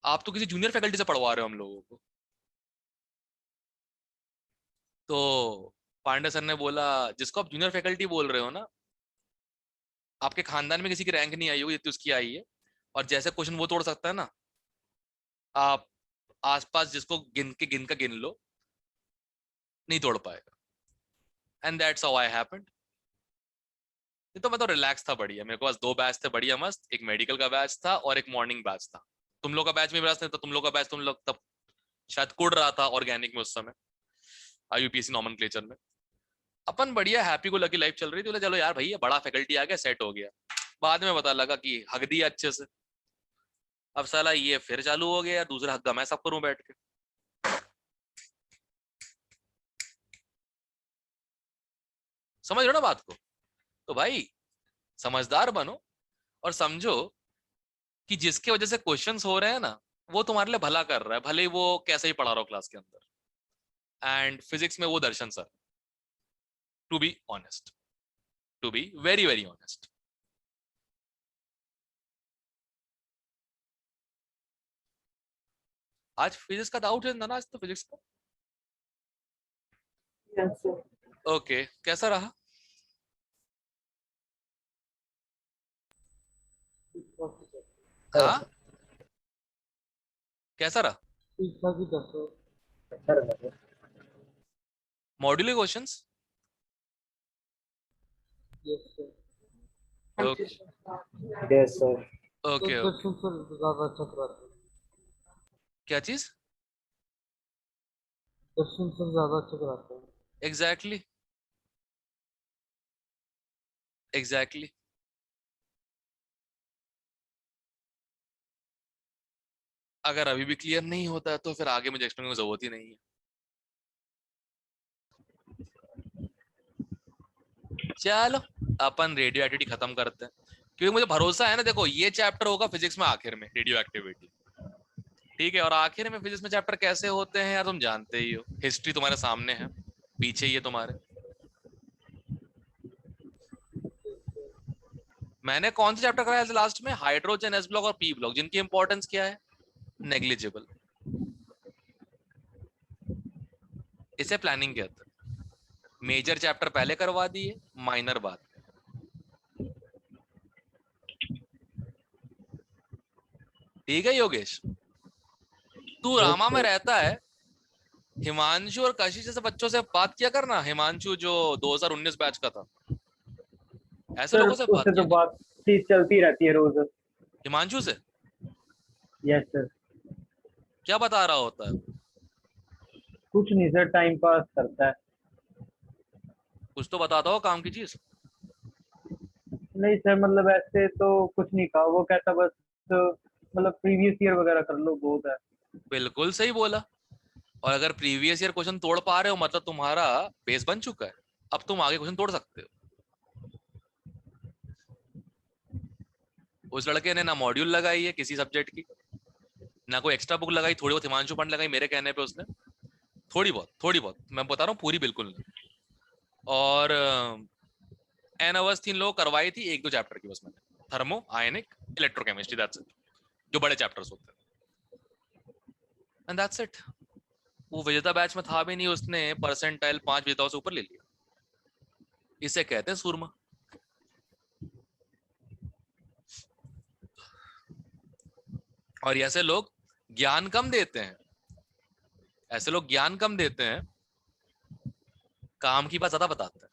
आप तो किसी जूनियर फैकल्टी से पढ़वा रहे हो हम लोगों को। तो पांडे सर ने बोला जिसको आप जूनियर फैकल्टी बोल रहे हो ना, आपके खानदान में किसी की रैंक नहीं आई होगी जितनी उसकी आई है, और जैसे क्वेश्चन वो तोड़ सकता है ना, आप आसपास जिसको गिन का गिन लो, नहीं तोड़ पाएगा। And that's how I happened. ये तो मैं तो रिलैक्स था बढ़िया, मेरे पास 2 बैच थे बढ़िया मस्त, एक मेडिकल का बैच था और एक मॉर्निंग बैच था। तुम लोग का बैच में नहीं था, तुम लोग का बैच तुम लोग तब शायद कुड़ रहा था ऑर्गेनिक में उस समय, IUPAC नॉमेनक्लेचर में। अपन बढ़िया हैप्पी को लकी लाइफ चल रही थी, बोले चलो यार भैया बड़ा फैकल्टी आ गया, सेट हो गया। बाद में पता लगा कि हक दिया अच्छे से, अब साला ये फिर चालू हो गया यार, दूसरा हक मैं सब करूं बैठ के। समझ रहे हो ना बात को। तो भाई समझदार बनो और समझो कि जिसके वजह से क्वेश्चंस हो रहे हैं ना, वो तुम्हारे लिए भला कर रहा है, भले ही वो कैसे ही पढ़ा रहा हो क्लास के अंदर। एंड फिजिक्स में वो Darshan sir, to be honest, to be very very honest. आज फिजिक्स का डाउट है ना, आज तो फिजिक्स का। Yes, sir. ओके कैसा रहा। हाँ कैसा रहा। ठीक ठाक ही था सर। अच्छा लगा sir. Modular questions. Yes sir. Okay Yes, sir. Okay Darshan sir ज्यादा अच्छा कराते हैं। क्या चीज। दर्शन सर ज्यादा अच्छा कराते हैं। एग्जैक्टली एग्जैक्टली अगर अभी भी क्लियर नहीं होता है तो फिर आगे मुझे एक्सप्लेन करने की जरूरत ही नहीं है। चलो अपन रेडियो एक्टिविटी खत्म करते हैं, क्योंकि मुझे भरोसा है ना, देखो ये चैप्टर होगा फिजिक्स में आखिर में, रेडियो एक्टिविटी, ठीक है। और आखिर में फिजिक्स में चैप्टर कैसे होते हैं यार तुम जानते ही हो, हिस्ट्री तुम्हारे सामने है, पीछे ही है तुम्हारे। मैंने कौन सा चैप्टर कराया लास्ट में, हाइड्रोजन, एस ब्लॉक और पी ब्लॉक, जिनकी इंपॉर्टेंस क्या है, नेग्लिजिबल। इसे प्लानिंग कहते हैं। मेजर चैप्टर पहले करवा दिए, माइनर बाद में। ठीक है योगेश, तू रामा में रहता है, हिमांशु और कशिश जैसे बच्चों से बात किया करना। हिमांशु जो 2019 बैच का था, ऐसे सर लोगों से बात उससे किया तो कर। बातचीत चलती रहती है रोज। हिमांशु से यस सर। क्या बता रहा होता है? कुछ नहीं सर, टाइम पास करता है। कुछ तो बताता हो काम की चीज। नहीं सर, मतलब ऐसे तो कुछ नहीं कहा, वो कहता बस मतलब प्रीवियस ईयर वगैरह कर लो बहुत है। बिल्कुल सही बोला। और अगर प्रीवियस ईयर क्वेश्चन तोड़ पा रहे हो मतलब तुम्हारा बेस बन चुका है, अब तुम आगे क्वेश्चन तोड़ सकते हो। उस लड़के ने ना मॉड्यूल लगाई है किसी सब्जेक्ट की, ना कोई एक्स्ट्रा बुक लगाई, थोड़ी बहुत हिमांशु पंड लगाई मेरे कहने पे उसने, थोड़ी बहुत मैं बता रहा हूँ, पूरी बिल्कुल नहीं। और एन अवर्स 3 लोग करवाई थी, 1-2 चैप्टर की बस मैंने, thermo, ionic, electrochemistry, that's it, जो बड़े चैप्टर्स होते हैं, एंड दैट्स इट। वो विजेता बैच में था भी नहीं, उसने परसेंटाइल 5 विजेताओं से ऊपर ले लिया। इसे कहते हैं सूरमा। और ऐसे लोग ज्ञान कम देते हैं, ऐसे लोग ज्ञान कम देते हैं, काम की बात ज्यादा बताते हैं।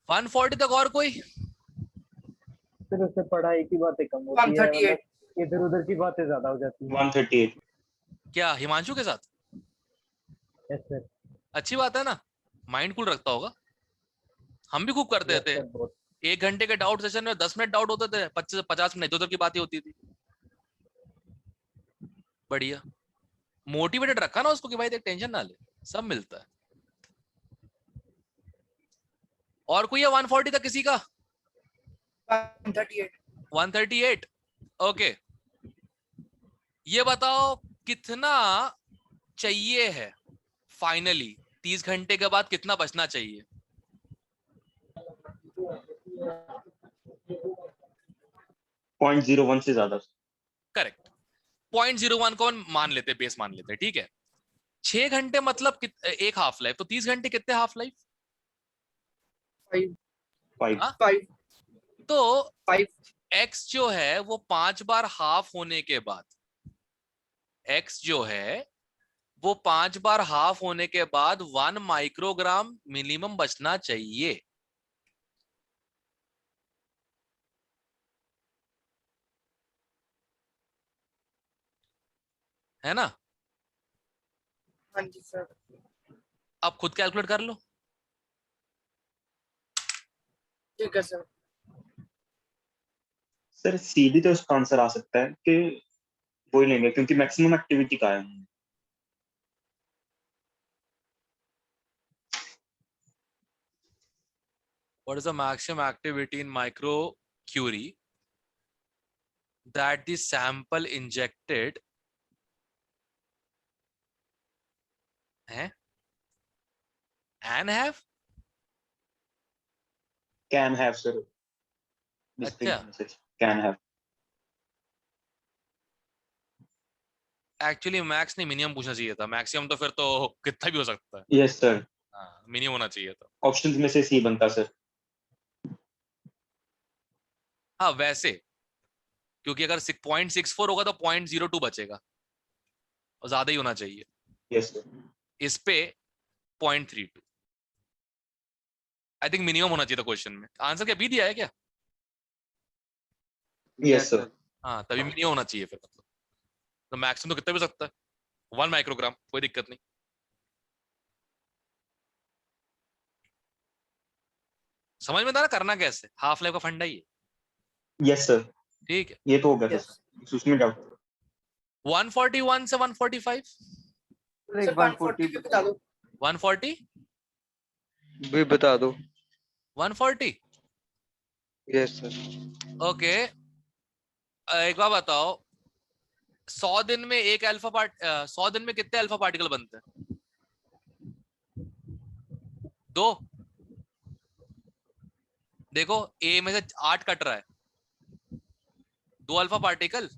140 तक और कोई? फिर उससे पढ़ाई की बातें कम होती है, 138। मतलब इधर उधर की बातें ज्यादा हो जाती है। 138। क्या हिमांशु के साथ? Yes sir. अच्छी बात है ना, माइंड कूल रखता होगा। हम भी खूब करते यस थे, सर बहुत। 1 घंटे के डाउट सेशन में 10 मिनट डाउट होते थे, 50 मिनट इधर उधर की बातें होती थी। बढ़िया मोटिवेटेड रखा ना उसको कि भाई देख टेंशन ना ले, सब मिलता है। और कोई है 140 तक किसी का? 138। 138 ओके। ये बताओ कितना चाहिए है फाइनली, 30 घंटे के बाद कितना बचना चाहिए? 0.01 से ज्यादा। करेक्ट, 0.01 को मान लेते, बेस मान लेते, ठीक है। 6 घंटे मतलब एक हाफ लाइफ, तो 30 घंटे कितने हाफ लाइफ? 5 5। हाँ 5 तो 5 x जो है वो 5 बार हाफ होने के बाद, x जो है वो 5 बार हाफ होने के बाद 1 माइक्रोग्राम मिनिमम बचना चाहिए, है ना? हाँ जी सर। अब खुद कैलकुलेट कर लो। ठीक है सर। सर सीधी तो इसका आंसर आ सकता है कि वो ही लेंगे क्योंकि मैक्सिमम एक्टिविटी का है। What is the maximum activity in microcurie that the sample injected है and have? Can have sir. अच्छा, Can have. एक्चुअली मैक्स नहीं मिनिमम पूछना चाहिए था, मैक्सिमम तो फिर तो कितना भी हो सकता है। Yes sir. हाँ मिनिमम होना चाहिए था। ऑप्शंस में से सी बनता सर। हाँ वैसे, क्योंकि अगर 0.64 होगा तो 0.02 बचेगा, और ज्यादा ही होना चाहिए। Yes sir. इस पे 0.32 आई थिंक मिनिमम होना चाहिए था क्वेश्चन में। आंसर क्या बी दिया है क्या? Yes sir. हाँ तभी मिनिमम होना चाहिए फिर, मतलब तो मैक्सिमम तो कितना भी हो सकता है, 1 माइक्रोग्राम, कोई दिक्कत नहीं। समझ में आ रहा करना कैसे, हाफ लाइफ का फंडा ही है। यस सर, ठीक है, ये तो हो गया Yes. सर, उसमें डाउट। 141 से 145, सर सर एक 140 140 भी बता दो। 140, भी बता दो। 140। Yes sir. ओके, एक बार बताओ, 100 दिन में एक 100 दिन में कितने अल्फा पार्टिकल बनते हैं? 2। देखो ए में से 8 कट रहा है, 2 अल्फा पार्टिकल।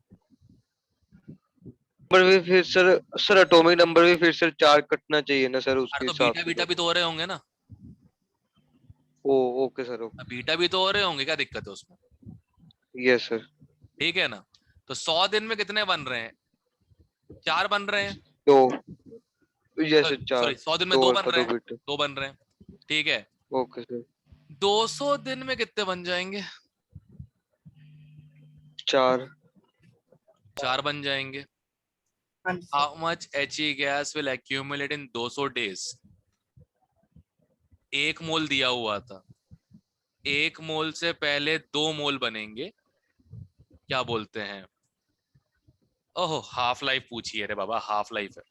नंबर भी फिर सर एटॉमिक नंबर भी फिर सर 4 कटना चाहिए ना सर उसके अरे तो हिसाब बीटा से बीटा तो। भी तो हो रहे होंगे ना, ओ ओके सर, ओके। बीटा भी तो हो रहे होंगे, क्या दिक्कत है उसमें? Yes sir. ठीक है ना, तो 100 दिन में कितने बन रहे हैं? 4 बन रहे हैं। तो यस सर, 4। सॉरी, 100 दिन में 2 2 बन अल्फा रहे 2 हैं, बीटा। 2 बन रहे हैं। ठीक है, ओके सर। 200 दिन में कितने बन जाएंगे? 4। 4 बन जाएंगे। हाँ जी How sir. much He gas will accumulate in 200 days? 1 मोल दिया हुआ था, 1 मोल से पहले 2 मोल बनेंगे, क्या बोलते हैं? ओहो, हाफ लाइफ पूछी है रे बाबा, हाफ लाइफ है।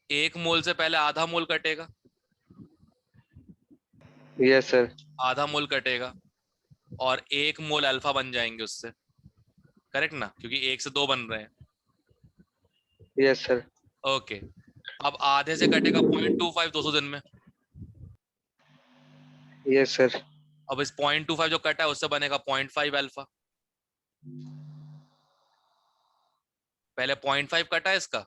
1 मोल से पहले आधा मोल कटेगा, यस सर। आधा मोल कटेगा, और 1 मोल अल्फा बन जाएंगे उससे, करेक्ट ना, क्योंकि 1 से 2 बन रहे हैं। Yes sir. ओके, अब आधे से कटेगा 0.25 200 दिन में। Yes sir. अब इस 0.25 जो कटा है उससे बनेगा 0.5 अल्फा। पहले 0.5 कटा है इसका,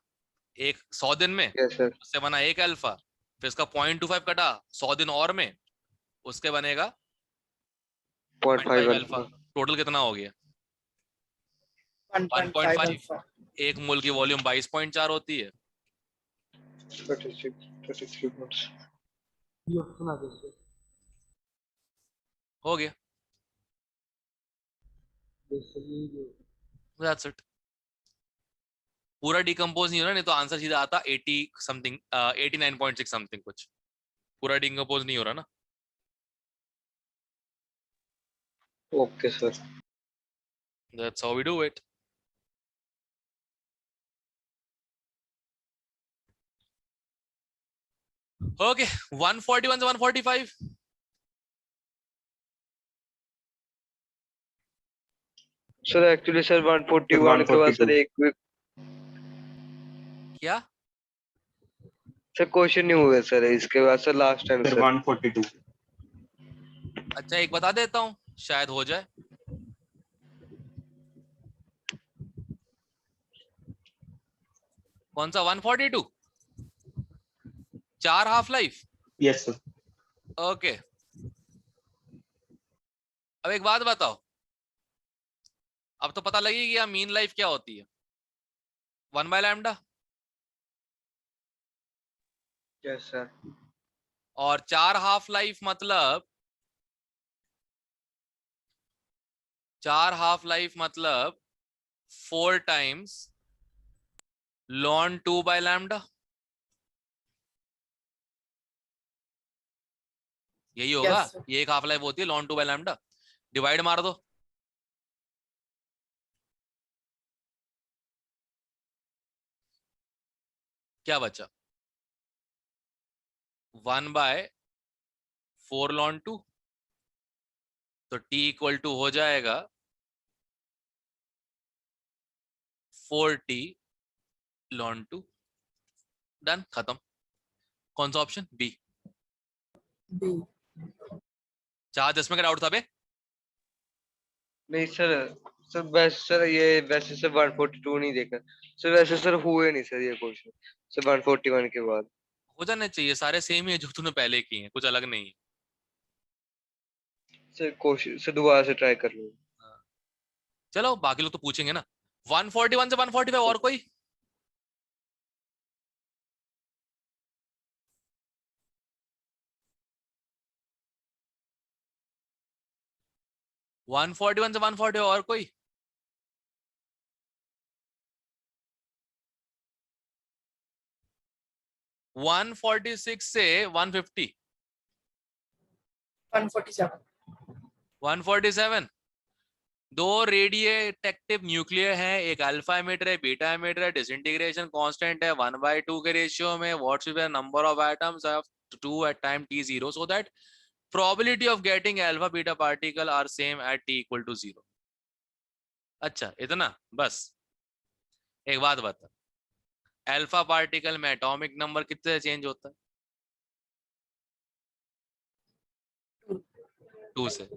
एक 100 दिन में, यस सर। उससे बना 1 अल्फा। फिर इसका 0.25 कटा 100 दिन और में, उसके बनेगा 0.5 0.5 अल्फा। अल्फा। टोटल कितना हो गया? 1.5 1.5। अल्फा। 1 मोल की वॉल्यूम 22.4 होती है। 33 points। ये सुना दो सर। हो गया, दैट्स इट। पूरा डिकम्पोज नहीं हो रहा, नहीं तो आंसर सीधा आता 80 समथिंग, 89.6 समथिंग कुछ। पूरा डिकम्पोज नहीं हो रहा ना। Okay sir. That's how we do it. Okay, 141 से 145। सर एक्चुअली सर सर 141 के बाद सर 142। एक quick- क्या? सर क्वेश्चन नहीं हुए सर इसके बाद sir last time sir sir. 142। अच्छा, एक बता देता हूँ, शायद हो जाए। कौन सा 142? 4 half life. Yes sir. Okay, अब एक बात बताओ, अब तो पता लगेगी कि मीन लाइफ क्या होती है। 1/λ। Yes sir. और 4 हाफ लाइफ मतलब, 4 हाफ लाइफ मतलब 4 टाइम्स ln 2/λ। यही होगा, Yes, sir. ये एक हाफ लाइफ होती है ln 2/λ। डिवाइड मार दो, क्या बचा? 1/4 ln 2, तो t इक्वल टू हो जाएगा 4t ln 2। डन, खत्म। कौन सा ऑप्शन? बी। B. 4/10 का डाउट था बे। नहीं सर, सर वैसे सर ये वैसे सर 142 नहीं देखा सर, वैसे सर हुए नहीं सर ये क्वेश्चन सर 141 के बाद। हो जाने चाहिए, सारे सेम ही है जो तूने पहले किए हैं, कुछ अलग नहीं है। सर कोशिश से दोबारा से ट्राई कर लूँ। चलो, बाकी लोग तो पूछेंगे ना। 141 से 145 और कोई? वन फोर्टी वन से 140 और कोई? वन 146 से 150। 147. 147। दो रेडिएटिव न्यूक्लियर है, एक अल्फा एमिटर है, बीटा एमिटर है, डिसइंटीग्रेशन कांस्टेंट है 1/2 के रेशियो में, what's the number of atoms of 2 at time t0 so that probability of getting alpha beta particle are same at t equal to 0। अच्छा इतना बस। एक बात बता, अल्फा पार्टिकल में एटॉमिक नंबर कितने से चेंज होता है? 2 से।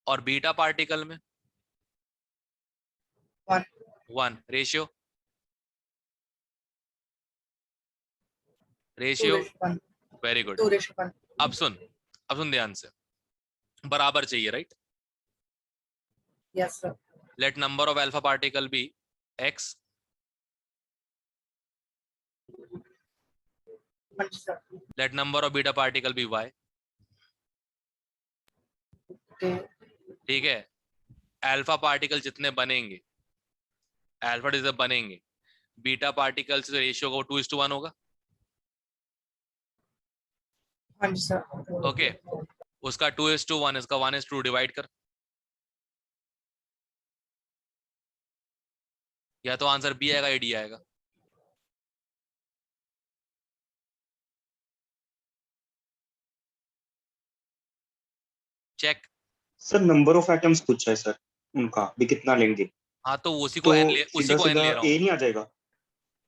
और बीटा पार्टिकल में 1 1। Ratio 2 ratio 1 very good. 2 ratio 1। अब सुन ध्यान से, बराबर चाहिए right. Yes sir। Let number of alpha particle be x, हाँ जी sir। Let number of beta particle be y। Okay। ठीक है, अल्फा पार्टिकल जितने बनेंगे, अल्फा जितने बनेंगे, बीटा पार्टिकल से रेशियो को 2:1 होगा। हाँ जी सर। ओके, उसका 2:1, इसका 1:2 डिवाइड कर, या तो आंसर बी आएगा या डी आएगा। Check. Sir number of atoms पूछा है सर, उनका भी कितना लेंगे, हाँ तो उसी तो को n ले, उसी सीधा को n सीधा ले रहा ए हूँ। नहीं आ जाएगा?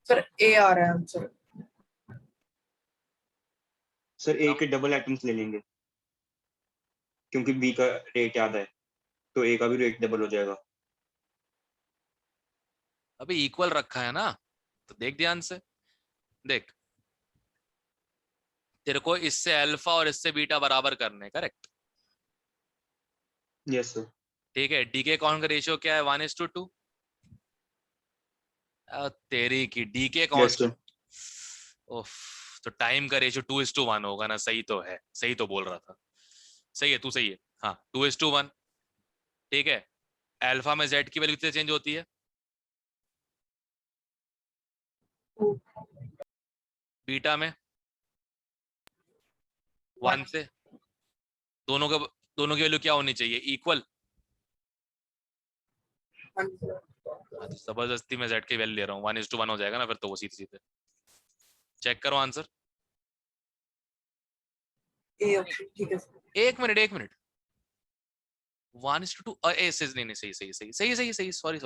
सर ए आ रहा है आंसर। सर ए के डबल एटम्स ले लेंगे, क्योंकि बी का रेट याद है, तो ए का भी रेट डबल हो जाएगा। अभी इक्वल रखा है ना, तो देख ध्यान से देख, तेरे को इससे अल्फा और इससे बीटा बराबर करने, करेक्ट। Yes sir. ठीक है, डीके कॉन्स्ट का रेशियो क्या है? 1:2। तेरी की डीके यस कॉन्स्ट, सर। ओफ, तो टाइम का रेशियो 2:1 होगा ना। सही तो है, सही तो बोल रहा था। सही है, तू सही है। हाँ 2:1। ठीक है, अल्फा में जेड की वैल्यू कितने चेंज होती है? बीटा में 1 से। दोनों की वैल्यू क्या होनी चाहिए? इक्वल। हाँ जी सर। हाँ तो जबरदस्ती में जेड की वैल्यू ले रहा हूँ, 1:1 हो जाएगा ना फिर तो वो सीधे सीधे। चेक करो आंसर। ए ऑप्शन ठीक है सर। एक मिनट 1:2 नहीं सही, सॉरी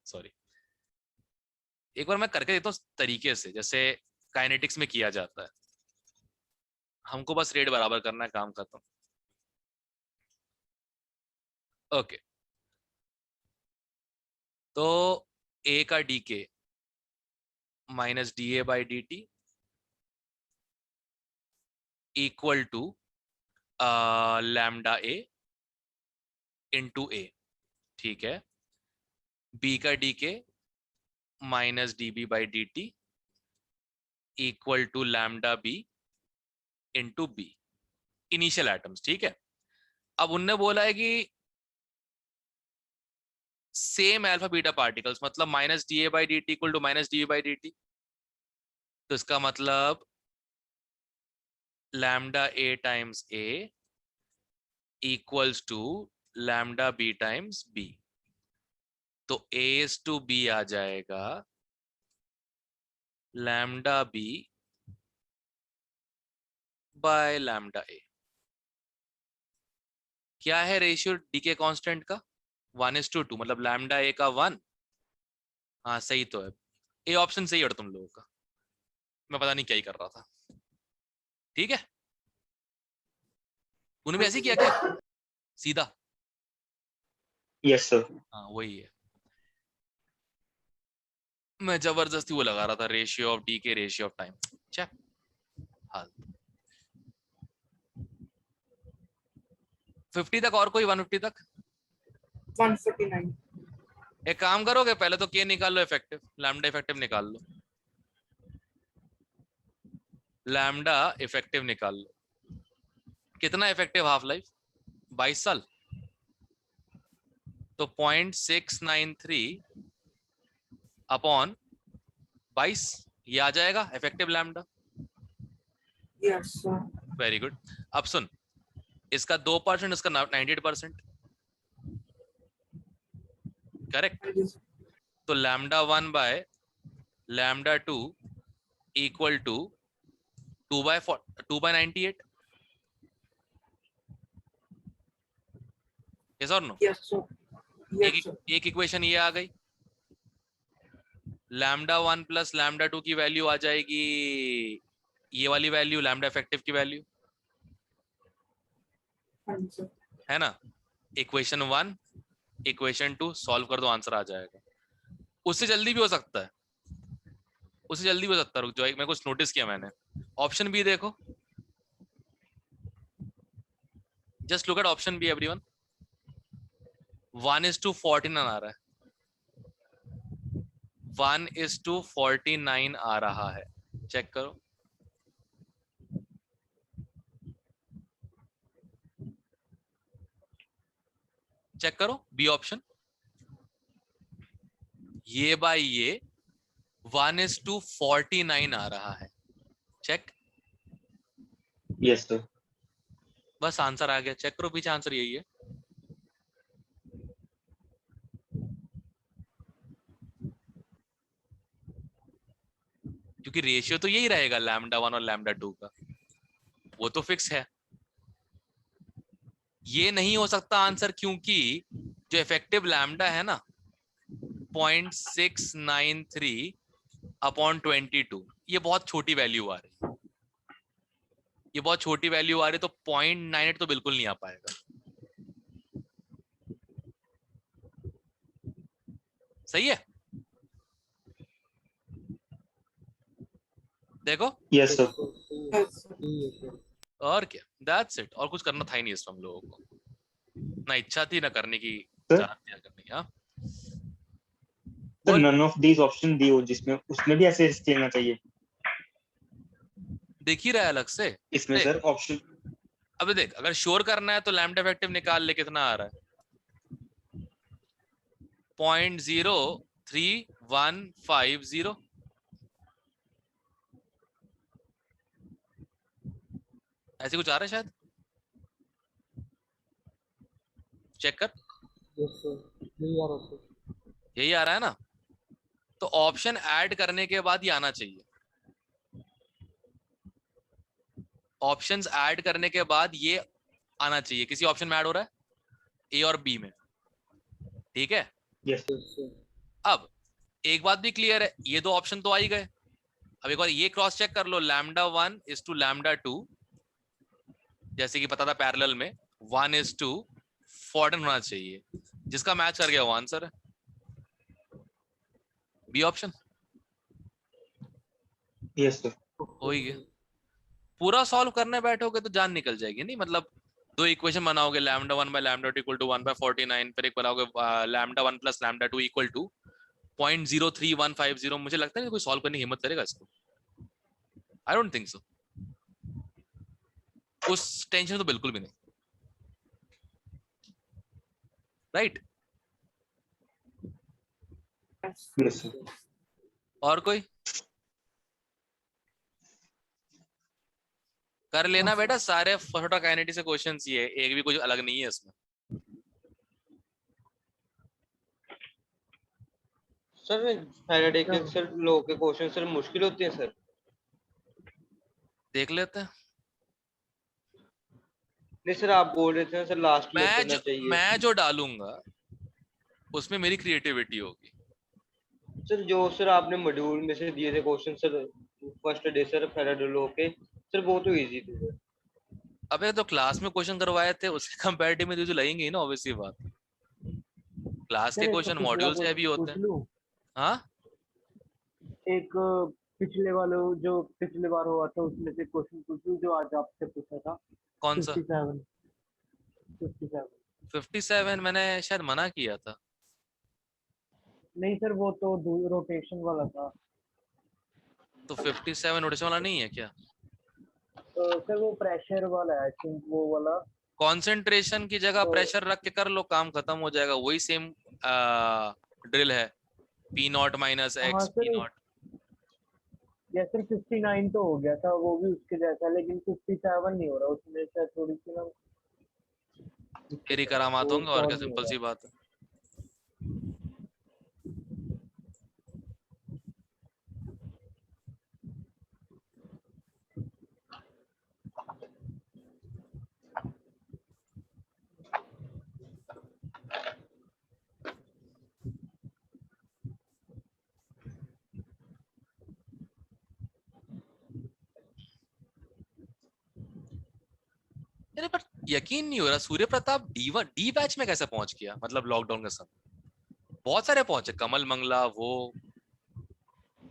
सॉरी। एक बार मैं करके देता हूँ तरीके से, जैसे काइनेटिक्स में किया जाता है। हमको बस रेट बराबर करना है, काम खत्म। ओके, तो ए का decay minus d A by d t equal to lambda A into A. ठीक है, बी का decay minus d B by d t equal to lambda B into B, initial atoms. ठीक है, अब उनने बोला है कि सेम अल्फा बीटा पार्टिकल्स, मतलब minus d A by d t equal to minus d by d t. तो इसका मतलब lambda A times A equals to lambda B times B. तो एस टू बी आ जाएगा lambda B by lambda A. क्या है ratio decay constant का? 1:2, मतलब लैम्डा ए का 1। हाँ सही तो है, ए ऑप्शन सही है तुम लोगों का। मैं पता नहीं क्या ही कर रहा था। ठीक है, तूने भी ऐसे ही किया क्या सीधा? Yes sir. हाँ वही है, मैं जबरदस्ती वो लगा रहा था, रेशियो ऑफ डी के रेशियो ऑफ टाइम। चेक। हाल 50 तक, और कोई 150 तक? 149। एक काम करोगे, पहले तो के निकाल लो, इफेक्टिव लैम्डा इफेक्टिव निकाल लो, लैम्डा इफेक्टिव निकाल लो। कितना इफेक्टिव हाफ लाइफ? 22 साल। तो 0.693 अपॉन 22 ये आ जाएगा effective lambda. Yes sir. Very good. अब सुन, इसका 2%, इसका 98%, करेक्ट। हाँ जी सर। तो lambda 1 by lambda 2 equal to 2/98। Yes और no? Yes sir. Yes sir. एक इक्वेशन ये आ गई। लैम्डा 1 प्लस लैम्डा 2 की वैल्यू आ जाएगी ये वाली वैल्यू, लैम्डा इफेक्टिव की वैल्यू, हाँ जी सर। है ना? इक्वेशन 1 इक्वेशन 2 सॉल्व कर दो, आंसर आ जाएगा। उससे जल्दी भी हो सकता है, उससे जल्दी भी हो सकता है। रुक जाओ, मैं कुछ नोटिस किया मैंने। ऑप्शन बी देखो, just look at option B everyone. 1:49 आ रहा है, 1:49 आ रहा है। चेक करो, चेक करो बी ऑप्शन। ये बाय ये 1:49 आ रहा है। Check, yes sir. बस आंसर आ गया। चेक करो पीछे, आंसर यही है। क्योंकि रेशियो तो यही रहेगा लैम्डा 1 और लैम्डा 2 का, वो तो फिक्स है। ये नहीं हो सकता आंसर, क्योंकि जो इफेक्टिव लैम्डा है ना 0.693/22, ये बहुत छोटी वैल्यू आ रही है, ये बहुत छोटी वैल्यू आ रही है, तो 0.98 तो बिल्कुल नहीं आ पाएगा। सही है? देखो, यस सर। Yes sir. और क्या, दैट्स इट। और कुछ करना था ही नहीं इसमें हम लोगों को, ना इच्छा थी ना करने की सर चाहत थी करने की। हाँ सर बोल, नन ऑफ दीज ऑप्शन दी हो जिसमें, उसमें भी ऐसे देना चाहिए दिख ही रहा है अलग से। इसमें देख, सर ऑप्शन। अब देख, अगर श्योर करना है तो लैम्डा इफेक्टिव निकाल ले, कितना आ रहा है? 0.03150। ऐसे कुछ आ रहा है शायद, चेक कर। यस सर, नहीं आ रहा सर। यही आ रहा है ना? तो ऑप्शन ऐड करने के बाद ये आना चाहिए। ऑप्शंस ऐड करने के बाद ये आना चाहिए। किसी ऑप्शन में ऐड हो रहा है, ए और बी में, ठीक है? यस अब एक बात भी क्लियर है, ये दो ऑप्शन तो आ ही गए। अब एक बार ये क्रॉस चेक कर लो, लैम्डा 1 इज टू लैम्डा 2, जैसे कि पता था पैरेलल में 1:14 होना चाहिए, जिसका मैच कर गया वो आंसर है, बी ऑप्शन। Yes sir. हो ही गया। पूरा सॉल्व करने बैठोगे तो जान निकल जाएगी। नहीं मतलब, दो इक्वेशन बनाओगे, lambda 1 by lambda 2 equal to 1/49, फिर एक बनाओगे lambda 1 plus lambda 2 equal to 0.03150। मुझे लगता है कोई सॉल्व करने की हिम्मत करेगा इसको। I don't think so. उस टेंशन तो बिल्कुल भी नहीं, राइट? Yes sir. और कोई कर लेना बेटा, सारे फटाफट काइनेटिक्स से क्वेश्चंस ही है, एक भी कुछ अलग नहीं है इसमें। सर फैराडे के सर लॉ के क्वेश्चन सर मुश्किल होते हैं सर। देख लेते हैं। नहीं सर, आप बोल रहे थे सर लास्ट में करना चाहिए। मैं जो डालूंगा उसमें मेरी क्रिएटिविटी होगी। सर जो सर आपने मॉड्यूल में से दिए थे question sir first day sir Faraday law के, सर वो तो इजी थे सर। अबे तो क्लास में क्वेश्चन करवाए थे उसके कंपैरेटिव में तुझे लगेंगे ही ना, ऑब्वियसली बात। क्लास के सर एक क्वेश्चन पिछला मॉड्यूल से हैवी क्वेश्चन होते पूछ हैं। लूं? हाँ, एक पिछले वाले जो पिछले बार हुआ था उसमें से क्वेश्चन पूछ लूं जो आज आपसे पूछा था? कौन सा? 57 57। 57 मैंने शायद मना किया था। नहीं सर, वो तो रोटेशन वाला था। तो 57 रोटेशन वाला नहीं है क्या? सर वो प्रेशर वाला है, आई थिंक वो वाला। कंसंट्रेशन की जगह तो प्रेशर रख के कर लो, काम खत्म हो जाएगा। वही सेम ड्रिल है, P0 माइनस हाँ एक्स सर, P0। गया सर। 59 तो हो गया था, वो भी उसके जैसा, लेकिन 57 नहीं हो रहा उसमें, शायद थोड़ी सी ना तेरी करामात वो होंगे और क्या, solve नहीं हो सिंपल रहा। सी बात है। अरे पर यकीन नहीं हो रहा सूर्य प्रताप डी बैच में कैसे पहुंच गया, मतलब लॉकडाउन के समय बहुत सारे पहुंचे, कमल मंगला वो,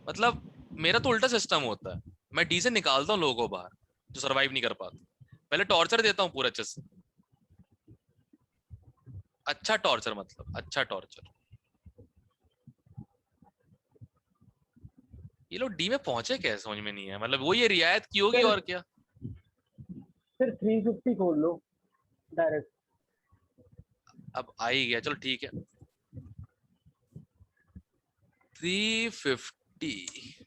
मतलब मेरा तो उल्टा सिस्टम होता है, मैं डी से निकालता हूँ लोगों को बाहर जो सरवाइव नहीं कर पाते, पहले टॉर्चर देता हूँ पूरे अच्छे से, अच्छा टॉर्चर, मतलब अच्छा टॉर्चर। ये लोग डी में पहुंचे कैसे समझ में नहीं है, मतलब वो ये रियायत की होगी सर और क्या। फिर 350 खोल लो डायरेक्ट। अब आ ही गया, चलो ठीक है 350।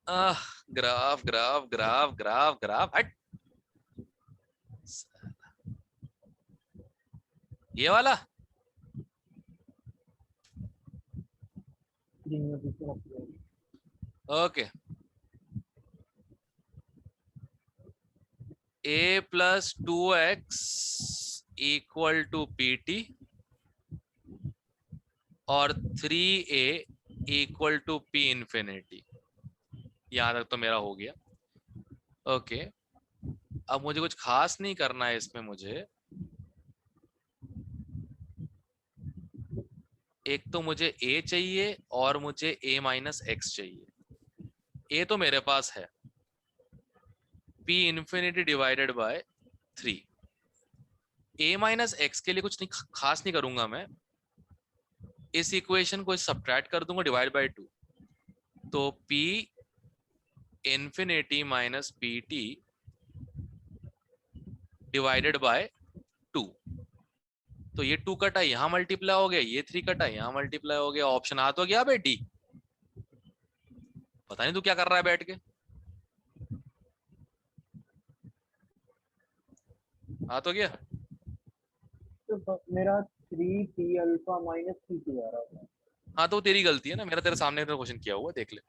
Ah, graph graph graph graph graph हट, ये वाला okay. a plus 2x equal to pt और 3a equal to p infinity, यहां तक तो मेरा हो गया। ओके अब मुझे कुछ खास नहीं करना है इसमें, मुझे एक तो मुझे a चाहिए और मुझे a माइनस एक्स चाहिए। a तो मेरे पास है, p infinity divided by 3। a minus x के लिए कुछ नहीं खास नहीं करूंगा मैं, इस इक्वेशन को सब्ट्रैक्ट कर दूंगा डिवाइड बाय 2, तो p infinity minus P T divided by 2। तो ये 2 कटा यहाँ मल्टीप्लाई हो गया, ये 3 कटा यहाँ मल्टीप्लाई हो गया, ऑप्शन आ तो गया बेटी। पता नहीं तू क्या कर रहा है बैठ के, आ तो गया। तो मेरा 3p अल्फा माइनस 3p आ रहा है। हाँ तो तेरी गलती है ना, मेरा तेरे सामने क्वेश्चन किया हुआ देख ले।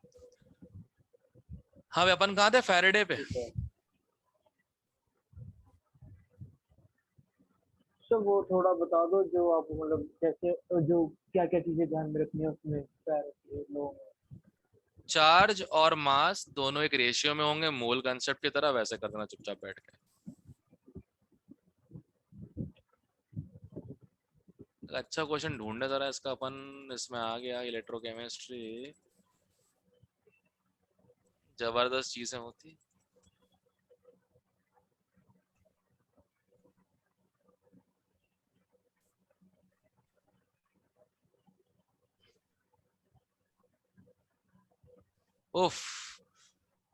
हाँ वे अपन कहाँ थे, फैराडे पे। ठीक है तो वो थोड़ा बता दो जो आप मतलब जैसे जो क्या क्या चीजें ध्यान में रखनी है उसमें लो। चार्ज और मास दोनों एक रेशियो में होंगे मोल कंसेप्ट की तरह, वैसे कर देना चुपचाप बैठ के। अच्छा क्वेश्चन ढूंढने जरा इसका अपन, इसमें आ गया इलेक्ट्रोकेमिस्ट्री, जबरदस्त चीजें होती। उफ,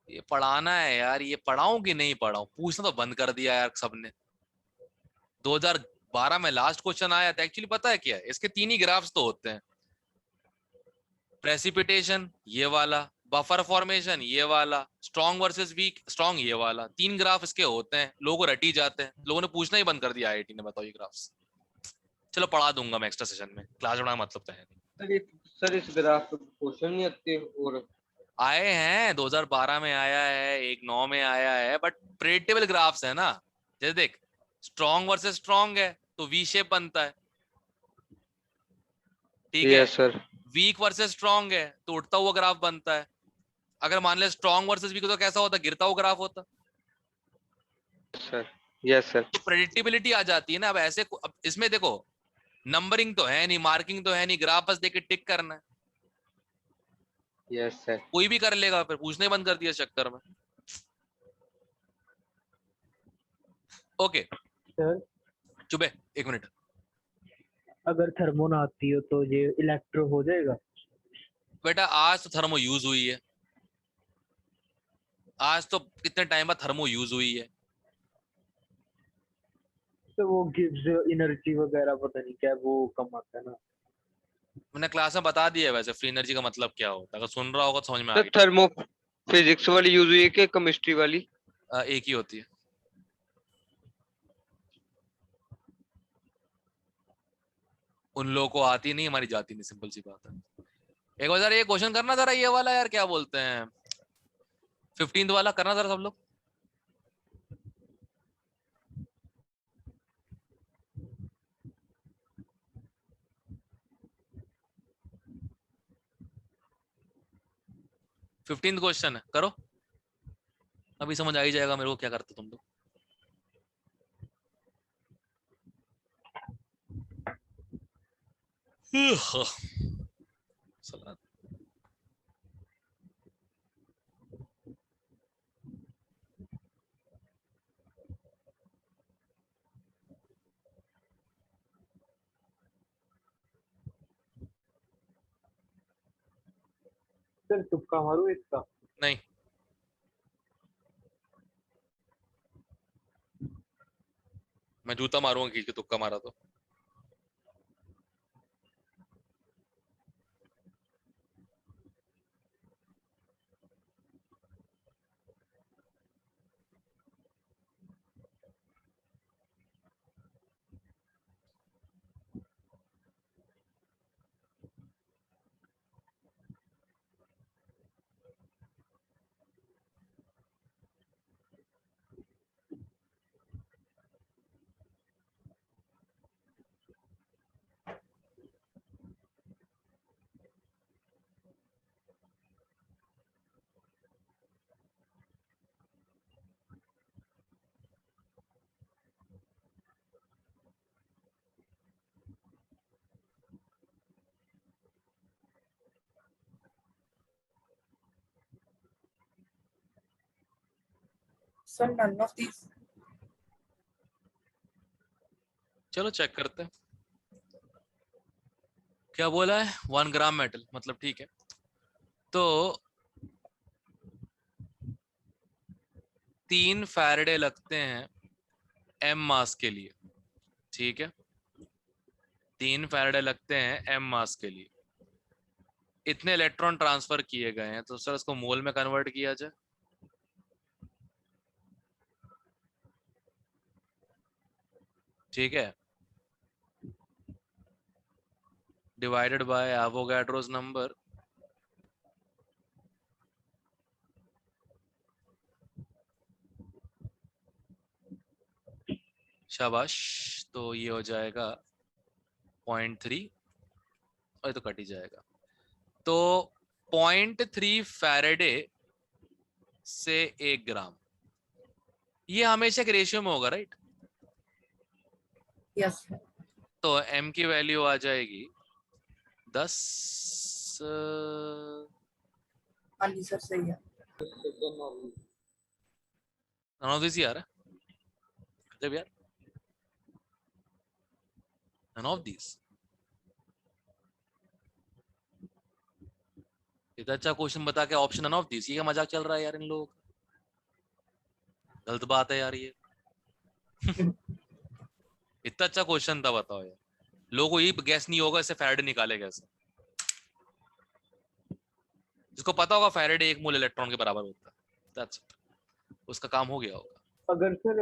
ये पढ़ाना है यार, ये पढ़ाऊं कि नहीं पढ़ाऊं, पूछना तो बंद कर दिया यार सबने। 2012 में लास्ट क्वेश्चन आया था, एक्चुअली पता है क्या है, इसके 3 ही ग्राफ्स तो होते हैं, प्रेसिपिटेशन ये वाला, बफर फॉर्मेशन ये वाला, स्ट्रॉन्ग वर्सेस वीक स्ट्रॉन्ग ये वाला, 3 ग्राफ इसके होते हैं, लोगों को रटी जाते हैं, लोगों ने पूछना ही बंद कर दिया आईआईटी ने, बताओ ये ग्राफ्स। चलो पढ़ा दूंगा मैं एक्स्ट्रा सेशन में, क्लास बढ़ाना मतलब तो है नहीं। सर इस ग्राफ पे क्वेश्चन नहीं आते, और आए हैं 2012 में आया है, एक 9 में आया है, बट प्रेडिक्टेबल ग्राफ्स है ना। जैसे देख स्ट्रॉन्ग वर्सेस स्ट्रॉन्ग है तो वी शेप बनता है, ठीक है। Yes sir. Weak versus strong है तो उठता हुआ ग्राफ बनता है। अगर मान ले स्ट्रॉन्ग वर्सेस वीक तो कैसा होता, गिरता हुआ ग्राफ होता। Sir yes sir. तो प्रेडिक्टेबिलिटी आ जाती है ना। अब ऐसे अब इसमें देखो नंबरिंग तो है नहीं, मार्किंग तो है नहीं, ग्राफ बस देके टिक करना है, यस सर। कोई भी कर लेगा, फिर पूछने ही बंद कर दिया इस चक्कर में। ओके सर चुपे एक मिनट। अगर थर्मो ना आती हो तो ये इलेक्ट्रो हो जाएगा? बेटा आज तो थर्मो यूज हुई है, आज तो कितने टाइम बाद थर्मो यूज हुई है। तो वो गिव्स एनर्जी वगैरह पता नहीं क्या वो कम आता है ना। मैंने क्लास में बता दिया है वैसे फ्री एनर्जी का मतलब क्या होता है, अगर सुन रहा होगा तो समझ में आ सर गया। थर्मो फिजिक्स वाली यूज हुई है कि केमिस्ट्री वाली? एक ही होती है। उन लोगों को आती नहीं, हमारी जाती नहीं, सिंपल सी बात है। एक बार जरा ये क्वेश्चन करना जरा, ये वाला यार क्या बोलते हैं 15th वाला करना जरा सब लोग। फिफ्टींथ क्वेश्चन है, करो। अभी समझ आ ही जाएगा मेरे को क्या करते तुम लोग। साला, सर तुक्का मारू इसका। नहीं मैं जूता मारूंगा खींच के तुक्का मारा तो। Sir, none of these. चलो चेक करते हैं क्या बोला है। 1 ग्राम मेटल, मतलब ठीक है। तो 3 फैराडे लगते हैं एम मास के लिए, ठीक है। 3 फैराडे लगते हैं एम मास के लिए। इतने इलेक्ट्रॉन ट्रांसफर किए गए हैं, तो सर इसको मोल में कन्वर्ट किया जाए। ठीक है, डिवाइडेड बाय एवोगाड्रोस नंबर। शाबाश, तो ये हो जाएगा 0.3, और ये तो कट ही जाएगा। तो 0.3 फैराडे से 1 ग्राम, ये हमेशा एक रेशियो में होगा, राइट। Yes. sir. तो m की वैल्यू आ जाएगी 10। हाँ जी सर, सही है। नन ऑफ दिस यार, जब यार नन ऑफ दिस। इतना अच्छा क्वेश्चन बता के ऑप्शन नन ऑफ दिस, ये क्या मजाक चल रहा है यार इन लोगों का। गलत बात है यार ये। इतना अच्छा क्वेश्चन था, बताओ यार। लोगों को ये गैस नहीं होगा इससे फैराडे निकाले कैसे। जिसको पता होगा फैराडे 1 मोल इलेक्ट्रॉन के बराबर होता है, दैट्स इट, उसका काम हो गया होगा। अगर सर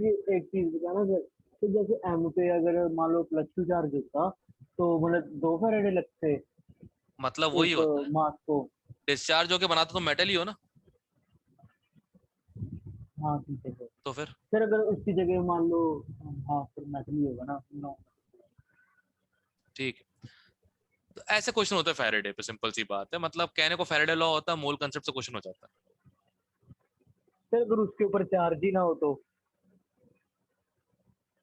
ये एक चीज बताना सर, तो जैसे एम पे अगर मान लो +2 चार्ज होता तो मतलब 2 फैराडे लगते मतलब वही एक होता है, मास को। डिस्चार्ज होके बनाते तो मेटल ही हो ना, हाँ ठीक है सर। तो फिर सर अगर उसकी जगह मान लो, हाँ फिर मेटल ही होगा ना, नो। ठीक है। तो ऐसे क्वेश्चन होते हैं फैराडे पे, सिंपल सी बात है। मतलब कहने को फैराडे लॉ होता है, मोल कंसेप्ट से क्वेश्चन हो जाता है। सर अगर उसके ऊपर चार्ज ही ना हो तो?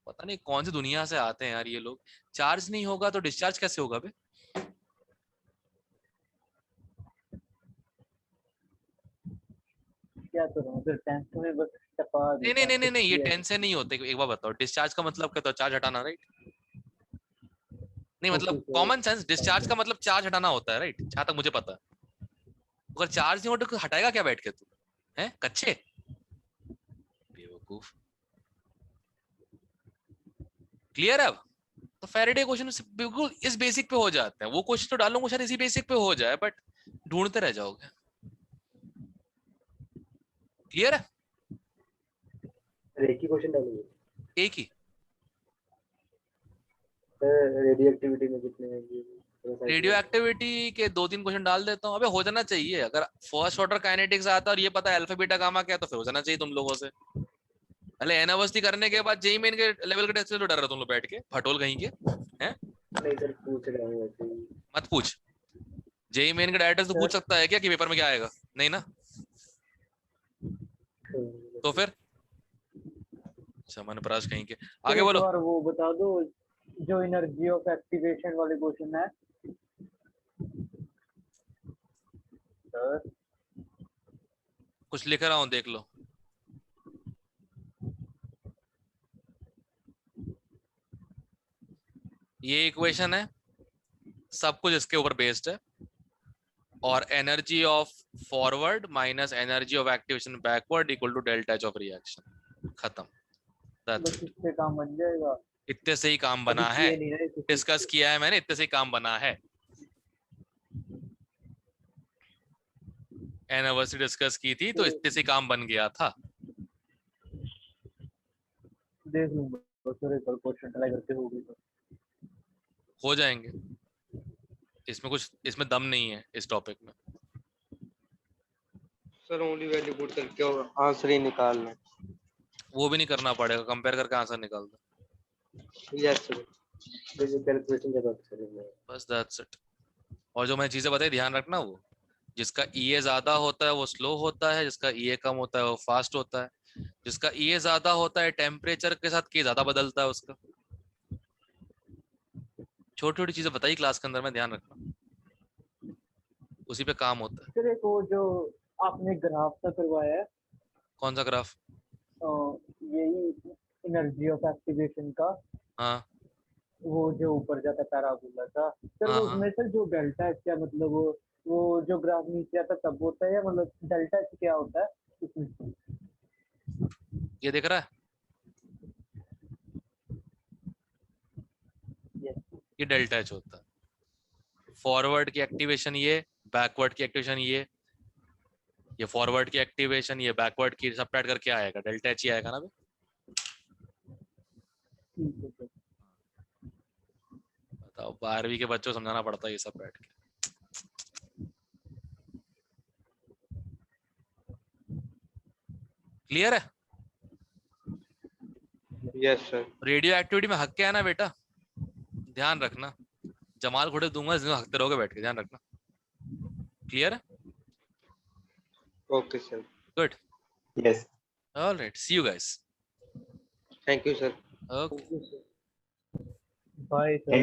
पता नहीं कौन सी दुनिया से आते हैं यार ये लोग। चार्ज नहीं होगा तो डिस्चार्ज कैसे होगा बे। क्या करूँ सर, टेंथ में बस टपा नहीं नहीं देता नहीं नहीं कुछ नहीं, ये भी टेंस से नहीं होते। एक बार बताओ, डिस्चार्ज का मतलब क्या होता है? चार्ज हटाना, राइट। नहीं ओके मतलब सर। कॉमन सेंस, डिस्चार्ज का मतलब चार्ज हटाना होता है, राइट, जहां तक मुझे पता है। अगर चार्ज नहीं हो तो हटाएगा क्या बैठ के तू, है कच्चे बेवकूफ। क्लियर है अब? तो फैराडे क्वेश्चन बिल्कुल इस बेसिक पे हो जाते हैं। वो क्वेश्चन तो डालूंगा शायद इसी बेसिक पे हो जाए, बट ढूंढते रह जाओगे। क्लियर है? एक ही क्वेश्चन डालेंगे एक ही। रेडियो एक्टिविटी में कितने हैं ये थोड़ा सा रेडियो idea एक्टिविटी के 2-3 क्वेश्चन डाल देता हूँ। अबे हो जाना चाहिए। अगर फर्स्ट ऑर्डर काइनेटिक्स आता और ये पता है अल्फा बीटा गामा क्या, तो फिर हो जाना चाहिए तुम लोगों से। पहले एनावर्सिटी करने के बाद जेई मेन के लेवल के टेस्ट से तो डर रहे तुम लोग बैठ के फटोल कहीं के हैं। नहीं सर पूछ रहा हूँ वैसे ही मत पूछ। जेई मेन के डायरेक्टर से पूछ सकता है क्या कि पेपर में क्या आएगा? नहीं ना। तो फिर समन परास कहीं के। सर आगे एक बोलो। बार वो बता दो जो एनर्जी ऑफ एक्टिवेशन वाले क्वेश्चन है सर। कुछ लिख रहा हूँ देख लो। ये इक्वेशन है, सब कुछ इसके ऊपर बेस्ड है। और energy of forward minus energy of activation backward equal to delta H of reaction. खत्म। That's बस it. इससे काम बन जाएगा। इतने से ही काम बना अभी है। किए नहीं ना इसे डिस्कस किया है मैंने, इतने से ही काम बना है। एनिवर्सरी डिस्कस की थी तो इतने से ही काम बन गया था। देख लूंगा सर एक बार क्वेश्चन ट्राई करके होगी तो। हो जाएंगे। इसमें कुछ इसमें दम नहीं है इस टॉपिक में। सर ओनली वैल्यू पुट करके आंसर ही निकालना है। वो भी नहीं करना पड़ेगा, कंपेयर करके आंसर निकाल दो। Yes sir. जैसे कैलकुलेशन जब आप करेंगे बस दैट्स इट। और जो मैं चीजें बताई ध्यान रखना, वो जिसका ईए ज्यादा होता है वो स्लो होता है, जिसका ईए कम होता है वो फास्ट होता है। जिसका ईए ज्यादा होता है टेम्परेचर के साथ के ज्यादा बदलता है उसका। छोटी छोटी चीजें बताई क्लास के अंदर में, ध्यान रखना। उसी पे काम होता है। सर एक वो जो आपने ग्राफ सा करवाया है कौन सा ग्राफ? यही एनर्जी ऑफ एक्टिवेशन का, हाँ वो जो ऊपर जाता पैराबोला का सर, हाँ वो हाँ। उसमें सर जो डेल्टा एच क्या मतलब वो जो ग्राफ नीचे आता तब होता है या मतलब डेल्टा एच क्या होता है इसमें? ये दिख रहा है, Yes. ये डेल्टा एच होता है। फॉरवर्ड की एक्टिवेशन ये, बैकवर्ड की एक्टिवेशन ये फॉरवर्ड की एक्टिवेशन, ये बैकवर्ड की, सबट्रैक्ट करके आएगा डेल्टा एच ही आएगा ना बे। ठीक है सर। बताओ 12वीं के बच्चों को समझाना पड़ता है ये सब बैठ के। क्लियर है? Yes sir. रेडियो एक्टिविटी में हक क्या है ना बेटा, ध्यान रखना। जमाल घोड़े दूंगा इसमें हकते रहोगे बैठ के, ध्यान रखना। क्लियर है? Okay sir. Good. Yes. Alright, see you guys. Thank you sir. Okay. Bye sir.